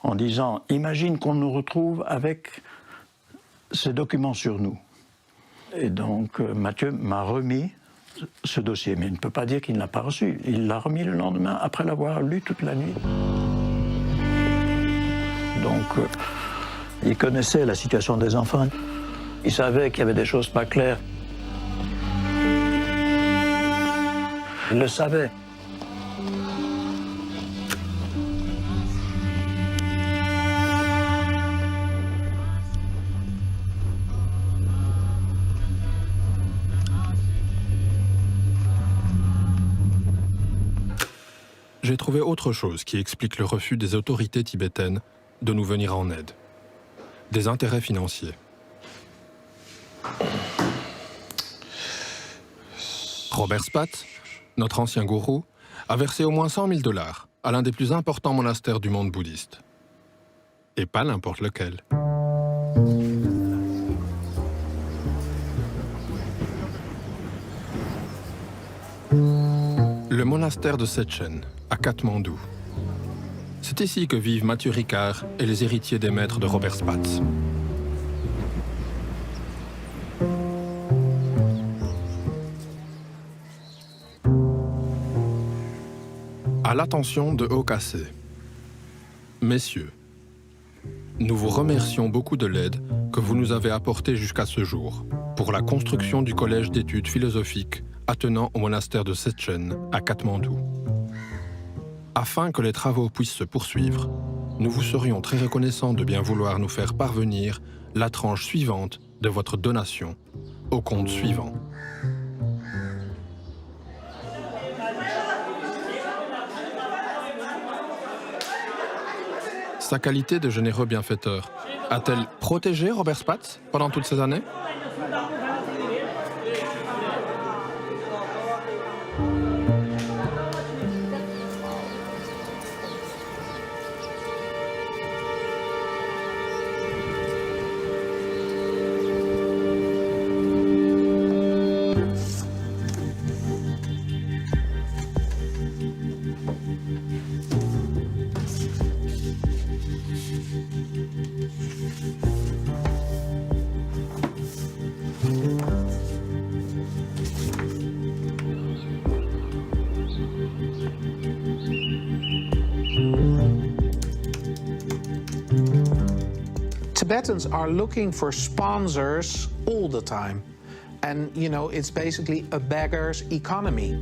en disant « Imagine qu'on nous retrouve avec ces documents sur nous ». Et donc Mathieu m'a remis ce dossier, mais il ne peut pas dire qu'il ne l'a pas reçu. Il l'a remis le lendemain après l'avoir lu toute la nuit. Donc il connaissait la situation des enfants. Il savait qu'il y avait des choses pas claires. Il le savait. J'ai trouvé autre chose qui explique le refus des autorités tibétaines de nous venir en aide. Des intérêts financiers. Robert Spatz, notre ancien gourou, a versé au moins 100 000 $ à l'un des plus importants monastères du monde bouddhiste. Et pas n'importe lequel. Le monastère de Setchen, à Katmandou. C'est ici que vivent Mathieu Ricard et les héritiers des maîtres de Robert Spatz. À l'attention de Haut Cassé. Messieurs, nous vous remercions beaucoup de l'aide que vous nous avez apportée jusqu'à ce jour pour la construction du collège d'études philosophiques attenant au monastère de Setchen à Katmandou. Afin que les travaux puissent se poursuivre, nous vous serions très reconnaissants de bien vouloir nous faire parvenir la tranche suivante de votre donation au compte suivant. Sa qualité de généreux bienfaiteur a-t-elle protégé Robert Spatz pendant toutes ces années ? Tibetans are looking for sponsors all the time. And, you know, it's basically a beggar's economy.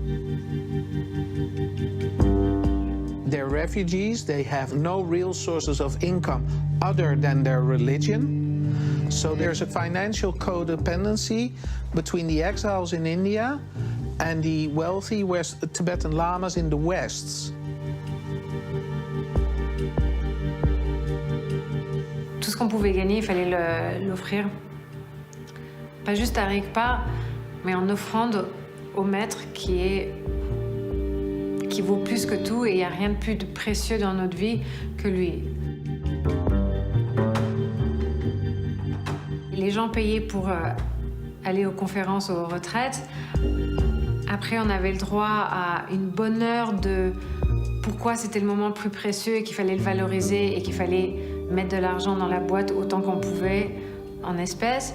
They're refugees, they have no real sources of income other than their religion. So there's a financial codependency between the exiles in India and the wealthy Tibetan lamas in the West. Tout ce qu'on pouvait gagner, il fallait l'offrir. Pas juste à Rigpa, mais en offrande au maître qui vaut plus que tout et il n'y a rien de plus précieux dans notre vie que lui. Les gens payaient pour aller aux conférences, aux retraites. Après, on avait le droit à une bonne heure de pourquoi c'était le moment le plus précieux et qu'il fallait le valoriser et qu'il fallait mettre de l'argent dans la boîte autant qu'on pouvait en espèces.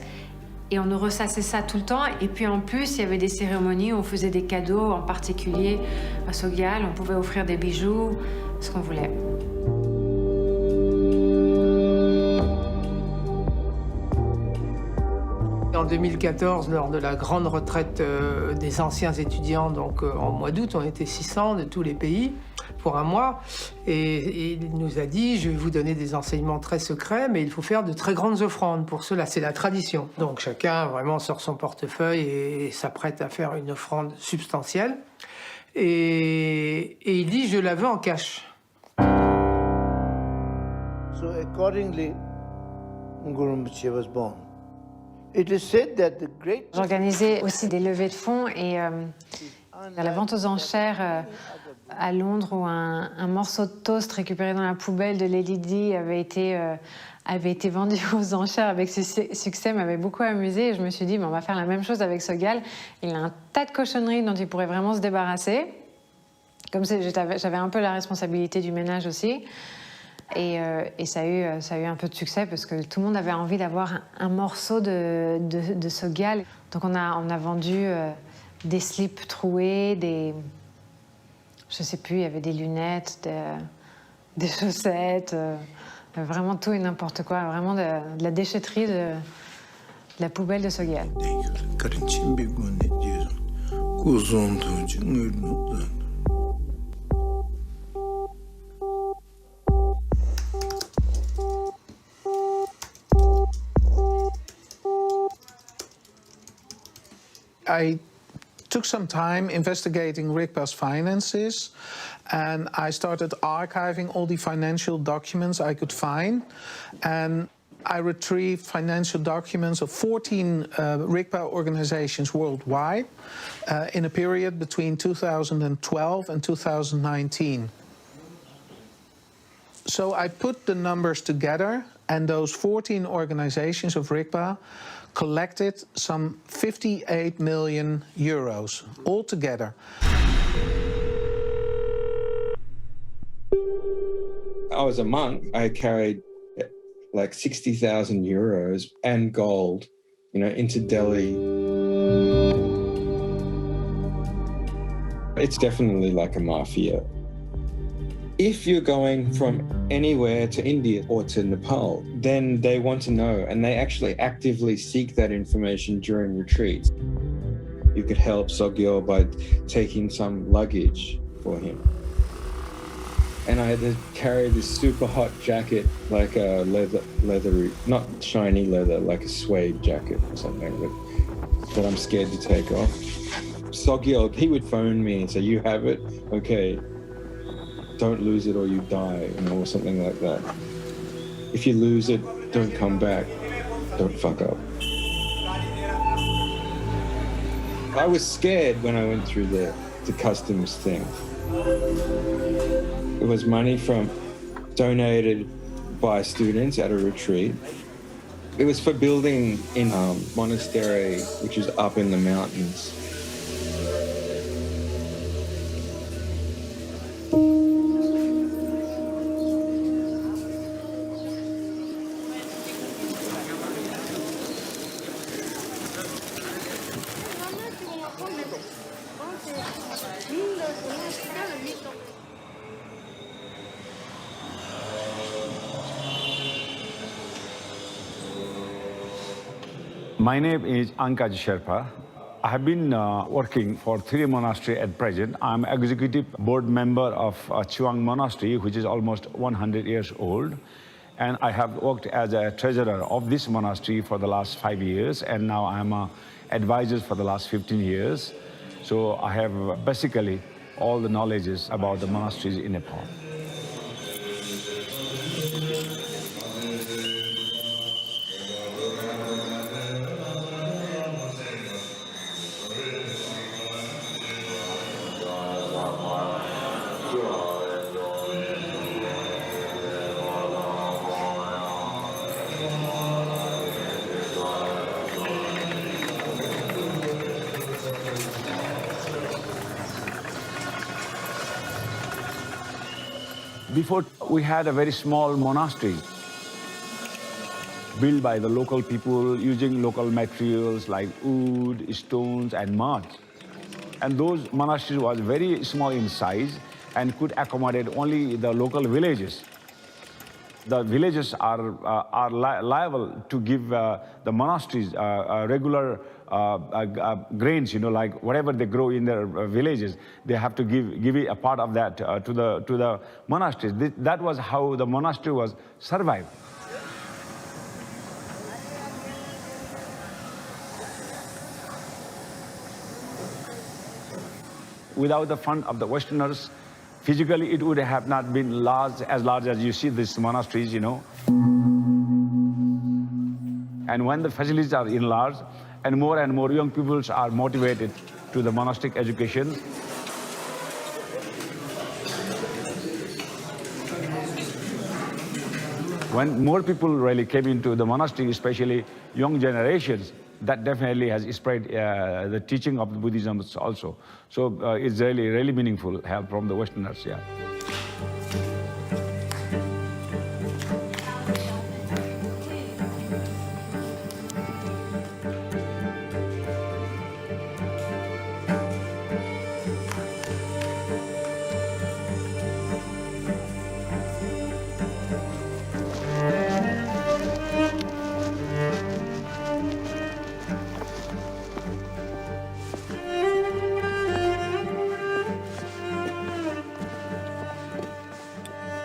Et on nous ressassait ça tout le temps. Et puis en plus, il y avait des cérémonies où on faisait des cadeaux, en particulier à Sogyal. On pouvait offrir des bijoux, ce qu'on voulait. En 2014, lors de la grande retraite des anciens étudiants, donc en mois d'août, on était 600 de tous les pays pour un mois. Et il nous a dit, je vais vous donner des enseignements très secrets, mais il faut faire de très grandes offrandes. Pour cela, c'est la tradition. Donc chacun vraiment sort son portefeuille et s'apprête à faire une offrande substantielle. Et il dit, je la veux en cash. So accordingly, Ngurah Rinpoche was born. It is said that the great... J'organisais aussi des levées de fonds et à la vente aux enchères à Londres où un morceau de toast récupéré dans la poubelle de Lady Di avait été vendu aux enchères avec succès, m'avait beaucoup amusée et je me suis dit, on va faire la même chose avec Sogyal. Il a un tas de cochonneries dont il pourrait vraiment se débarrasser. Comme j'avais un peu la responsabilité du ménage aussi. Et ça a eu un peu de succès parce que tout le monde avait envie d'avoir un morceau de Sogyal. Donc on a vendu des slips troués, je sais plus, il y avait des lunettes, des chaussettes, vraiment tout et n'importe quoi, vraiment de la déchetterie de la poubelle de Sogyal. I took some time investigating Rigpa's finances, and I started archiving all the financial documents I could find. And I retrieved financial documents of 14 Rigpa organizations worldwide in a period between 2012 and 2019. So I put the numbers together, and those 14 organizations of Rigpa collected some 58 million euros altogether. I was a monk. I carried like 60,000 euros and gold, into Delhi. It's definitely like a mafia. If you're going from anywhere to India or to Nepal, then they want to know, and they actually actively seek that information during retreats. You could help Sogyal by taking some luggage for him. And I had to carry this super hot jacket, like a leather, not shiny leather, like a suede jacket or something that I'm scared to take off. Sogyal, he would phone me and say, you have it? Okay. Don't lose it or you die, or something like that. If you lose it, don't come back. Don't fuck up. I was scared when I went through the customs thing. It was money donated by students at a retreat. It was for building in a monastery, which is up in the mountains. My name is Ankaji Sherpa. I have been working for 3 monasteries at present. I'm executive board member of Chuang Monastery, which is almost 100 years old. And I have worked as a treasurer of this monastery for the last 5 years, and now I'm an advisor for the last 15 years. So I have basically all the knowledges about the monasteries in Nepal. Before, we had a very small monastery built by the local people using local materials like wood, stones, and mud. And those monasteries was very small in size and could accommodate only the local villages. The villages are liable to give the monasteries regular grains, like whatever they grow in their villages, they have to give a part of that to the monasteries. That was how the monastery was survived. Without the fund of the Westerners, physically it would have not been as large as you see these monasteries, And when the facilities are enlarged and more young people are motivated to the monastic education, when more people really came into the monastery, especially young generations, that definitely has spread the teaching of Buddhism also. So it's really meaningful help from the Westerners, yeah.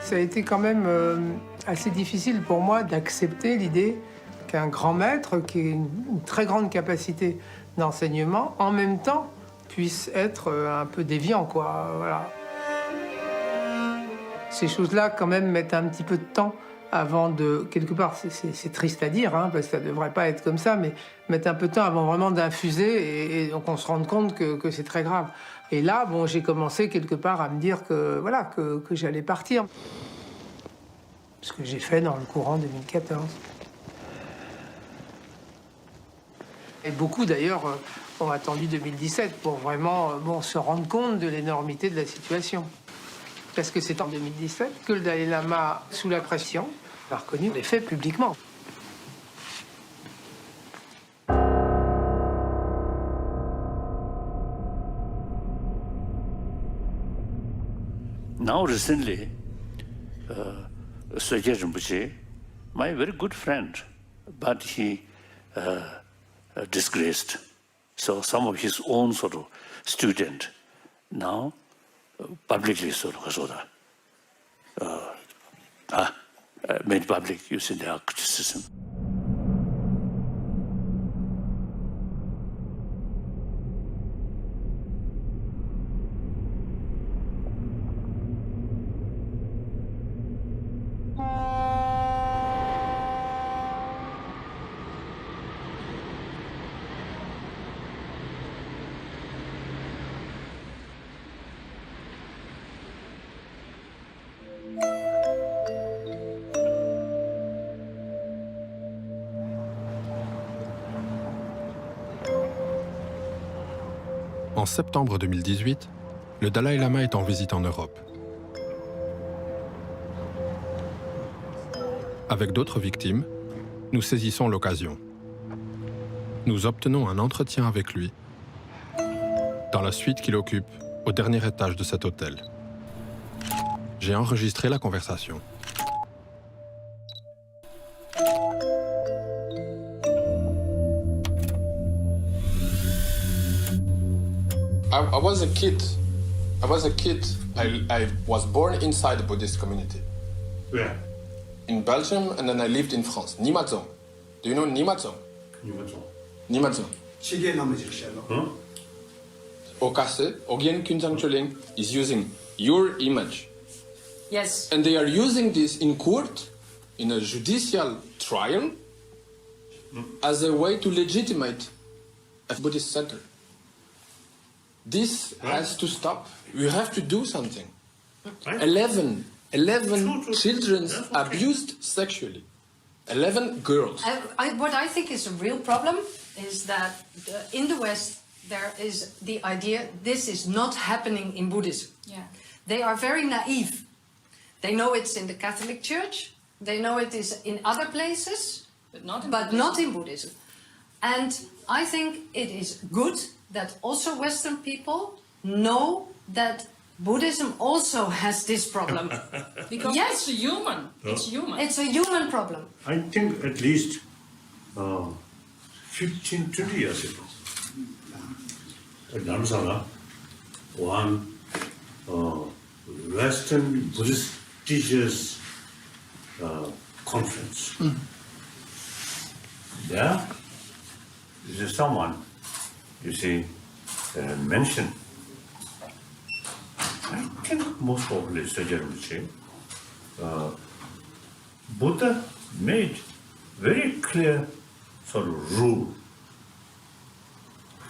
Ça a été quand même assez difficile pour moi d'accepter l'idée qu'un grand maître, qui a une très grande capacité d'enseignement, en même temps puisse être un peu déviant, quoi. Voilà. Ces choses-là, quand même, mettent un petit peu de temps avant de... Quelque part, c'est triste à dire, parce que ça ne devrait pas être comme ça, mais mettent un peu de temps avant vraiment d'infuser et donc on se rend compte que c'est très grave. Et là, bon, j'ai commencé quelque part à me dire que, voilà, que j'allais partir. Ce que j'ai fait dans le courant 2014. Et beaucoup, d'ailleurs, ont attendu 2017 pour vraiment se rendre compte de l'énormité de la situation. Parce que c'est en 2017 que le Dalai Lama, sous la pression, a reconnu les faits publiquement. Now recently, Sogyal Rinpoche, my very good friend, but he disgraced. So some of his own sort of student now publicly sort of made public using their criticism. En septembre 2018, le Dalai Lama est en visite en Europe. Avec d'autres victimes, nous saisissons l'occasion. Nous obtenons un entretien avec lui dans la suite qu'il occupe au dernier étage de cet hôtel. J'ai enregistré la conversation. I was a kid. I was born inside the Buddhist community. Where? In Belgium, and then I lived in France. Nimadzong. Do you know Nimadzong? Nimadzong. Okase, Ogyen Kunjang Choling, is using your image. Yes. And they are using this in court, in a judicial trial, as a way to legitimate a Buddhist center. This has to stop. We have to do something. 11 children abused sexually. 11 girls. What I think is a real problem is that in the West there is the idea this is not happening in Buddhism. Yeah. They are very naive. They know it's in the Catholic Church, they know it is in other places, but not in Buddhism. And I think it is good that also Western people know that Buddhism also has this problem. Because yes, it's human. It's human. It's a human problem. I think at least 15, 20 years ago, at Dharamsala, one Western Buddhist teachers conference. There is someone, you see, mentioned. I think most probably Sajjan would say, Buddha made very clear sort of rule,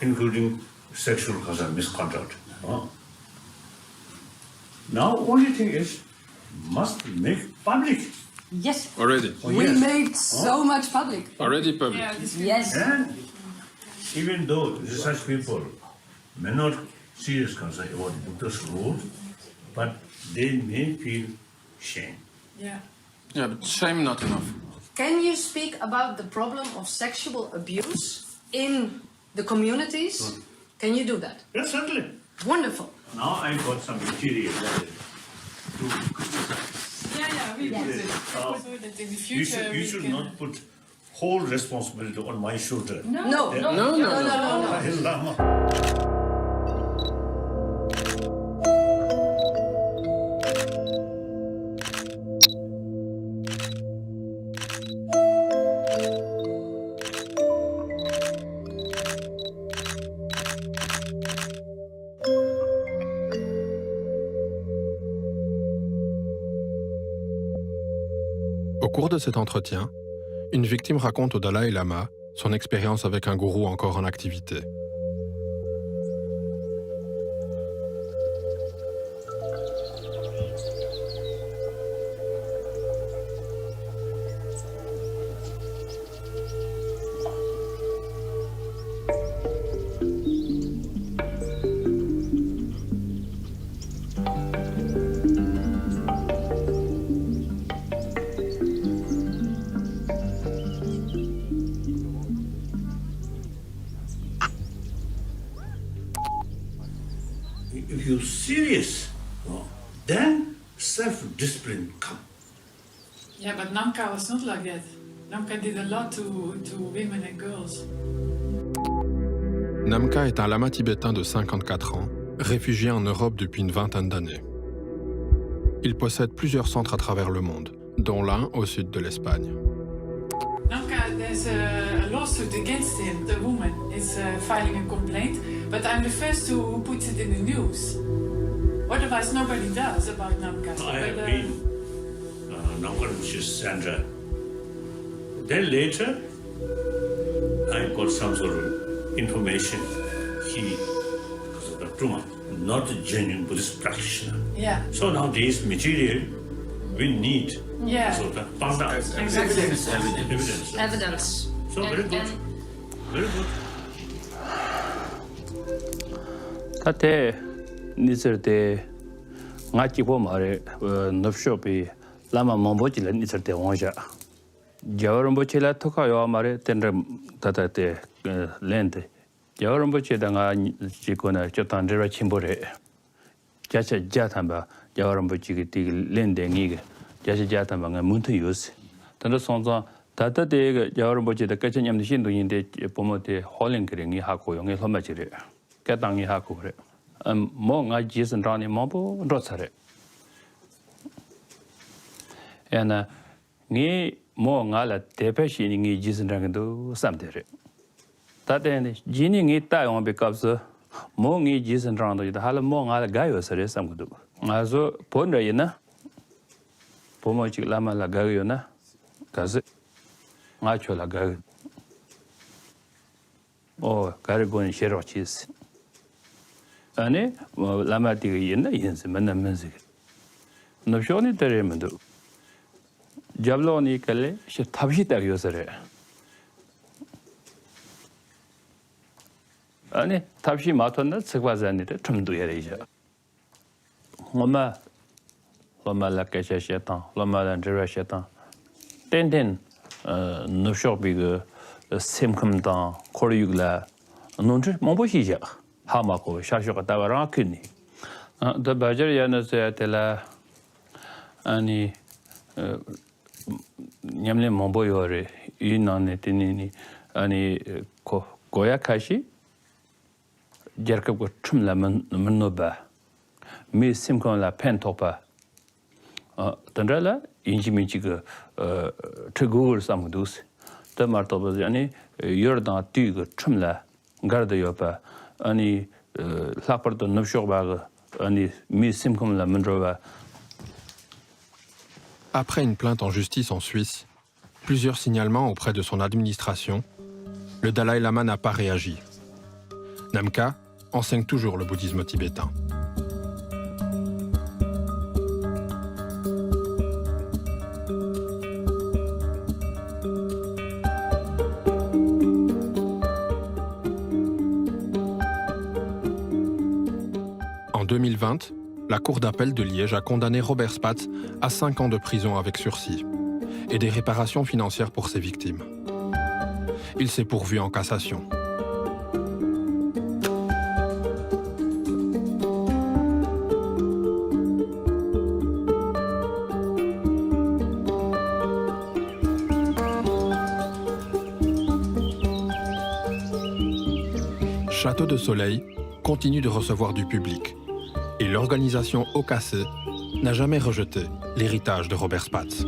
including sexual misconduct. Now, only thing is, must make public. Yes. Already. We made so much public. Already public. Yes. And even though such people may not serious concern about Buddha's rule, but they may feel shame. Yeah. Yeah, but shame not enough. Can you speak about the problem of sexual abuse in the communities? Can you do that? Yes, certainly. Wonderful. Now I got some material. We you should not put whole responsibility on my shoulder. No. Au cours de cet entretien, une victime raconte au Dalai Lama son expérience avec un gourou encore en activité. If you're serious, then self-discipline comes. Yeah, but Namka was not like that. Namka did a lot to women and girls. Namka est un lama tibétain de 54 ans, réfugié en Europe depuis une vingtaine d'années. Il possède plusieurs centres à travers le monde, dont l'un au sud de l'Espagne. Namka, there's a lawsuit against him. The woman is filing a complaint, but I'm the first who puts it in the news. Otherwise, nobody does about Namka. I have been Namka Rinpoche's Sandra. Then later, I got some sort of information. He was a Truma, not a genuine Buddhist practitioner. Yeah. So now this material we need. Yeah. So that found out. Exactly. Evidence. So very good. Very good. tate niserte ngachi bo mare nopshopi lama mombochi la niserte onja jawarombochi la toka yo mare tendre tatate lente jawarombochi da nga jikona chotandera chimbore jacha jatamba jawarombochi ki lende ngi jacha jatamba nga muntu yus tanda sonza tata de jawarombochi da kachanyam shindu yinde pomote holing kringi hako yonge lomachire Katangi hakure. Mo nga jisen rani mambo rotsare. And ni mo nga la tepeshi ni jisen rangdo samdere. Tate jini ngi tayo because mo ngi jisen rando da hala mo nga la gayo sare samgudu. Nga zo pondra yena. Pomo chik lama la gayo na. Kaze nga cho la gayo. Oh, garigon shero chis. 아니 뭐 라마티가 있나 인스 만나면서 너쇼니 때문에도 잡로니 칼레 시 탑시다 요서래 아니 탑시 마토나 측바자니데 좀 두야래죠 엄마 loma la kacha shetan, loma la jira shetan. Ten nupshok big simkum dan koryugla nunju momboshi ja hamako shashok tawara kuni. The bajar yana tela ani nyamle momboyore inane tinini ani goya kashi jerkab go chumla mannoba mi simkom la pentopa tandrala injimichi go tgul samdus the martoba ani yordan tu go chumla garda yopa ani lapardo nubshogba ani mi simkom la mandrova. Après une plainte en justice en Suisse, plusieurs signalements auprès de son administration, le Dalai Lama n'a pas réagi. Namkha enseigne toujours le bouddhisme tibétain. En 2020, la Cour d'appel de Liège a condamné Robert Spatz à 5 ans de prison avec sursis et des réparations financières pour ses victimes. Il s'est pourvu en cassation. Château de Soleil continue de recevoir du public et l'organisation Okase n'a jamais rejeté l'héritage de Robert Spatz.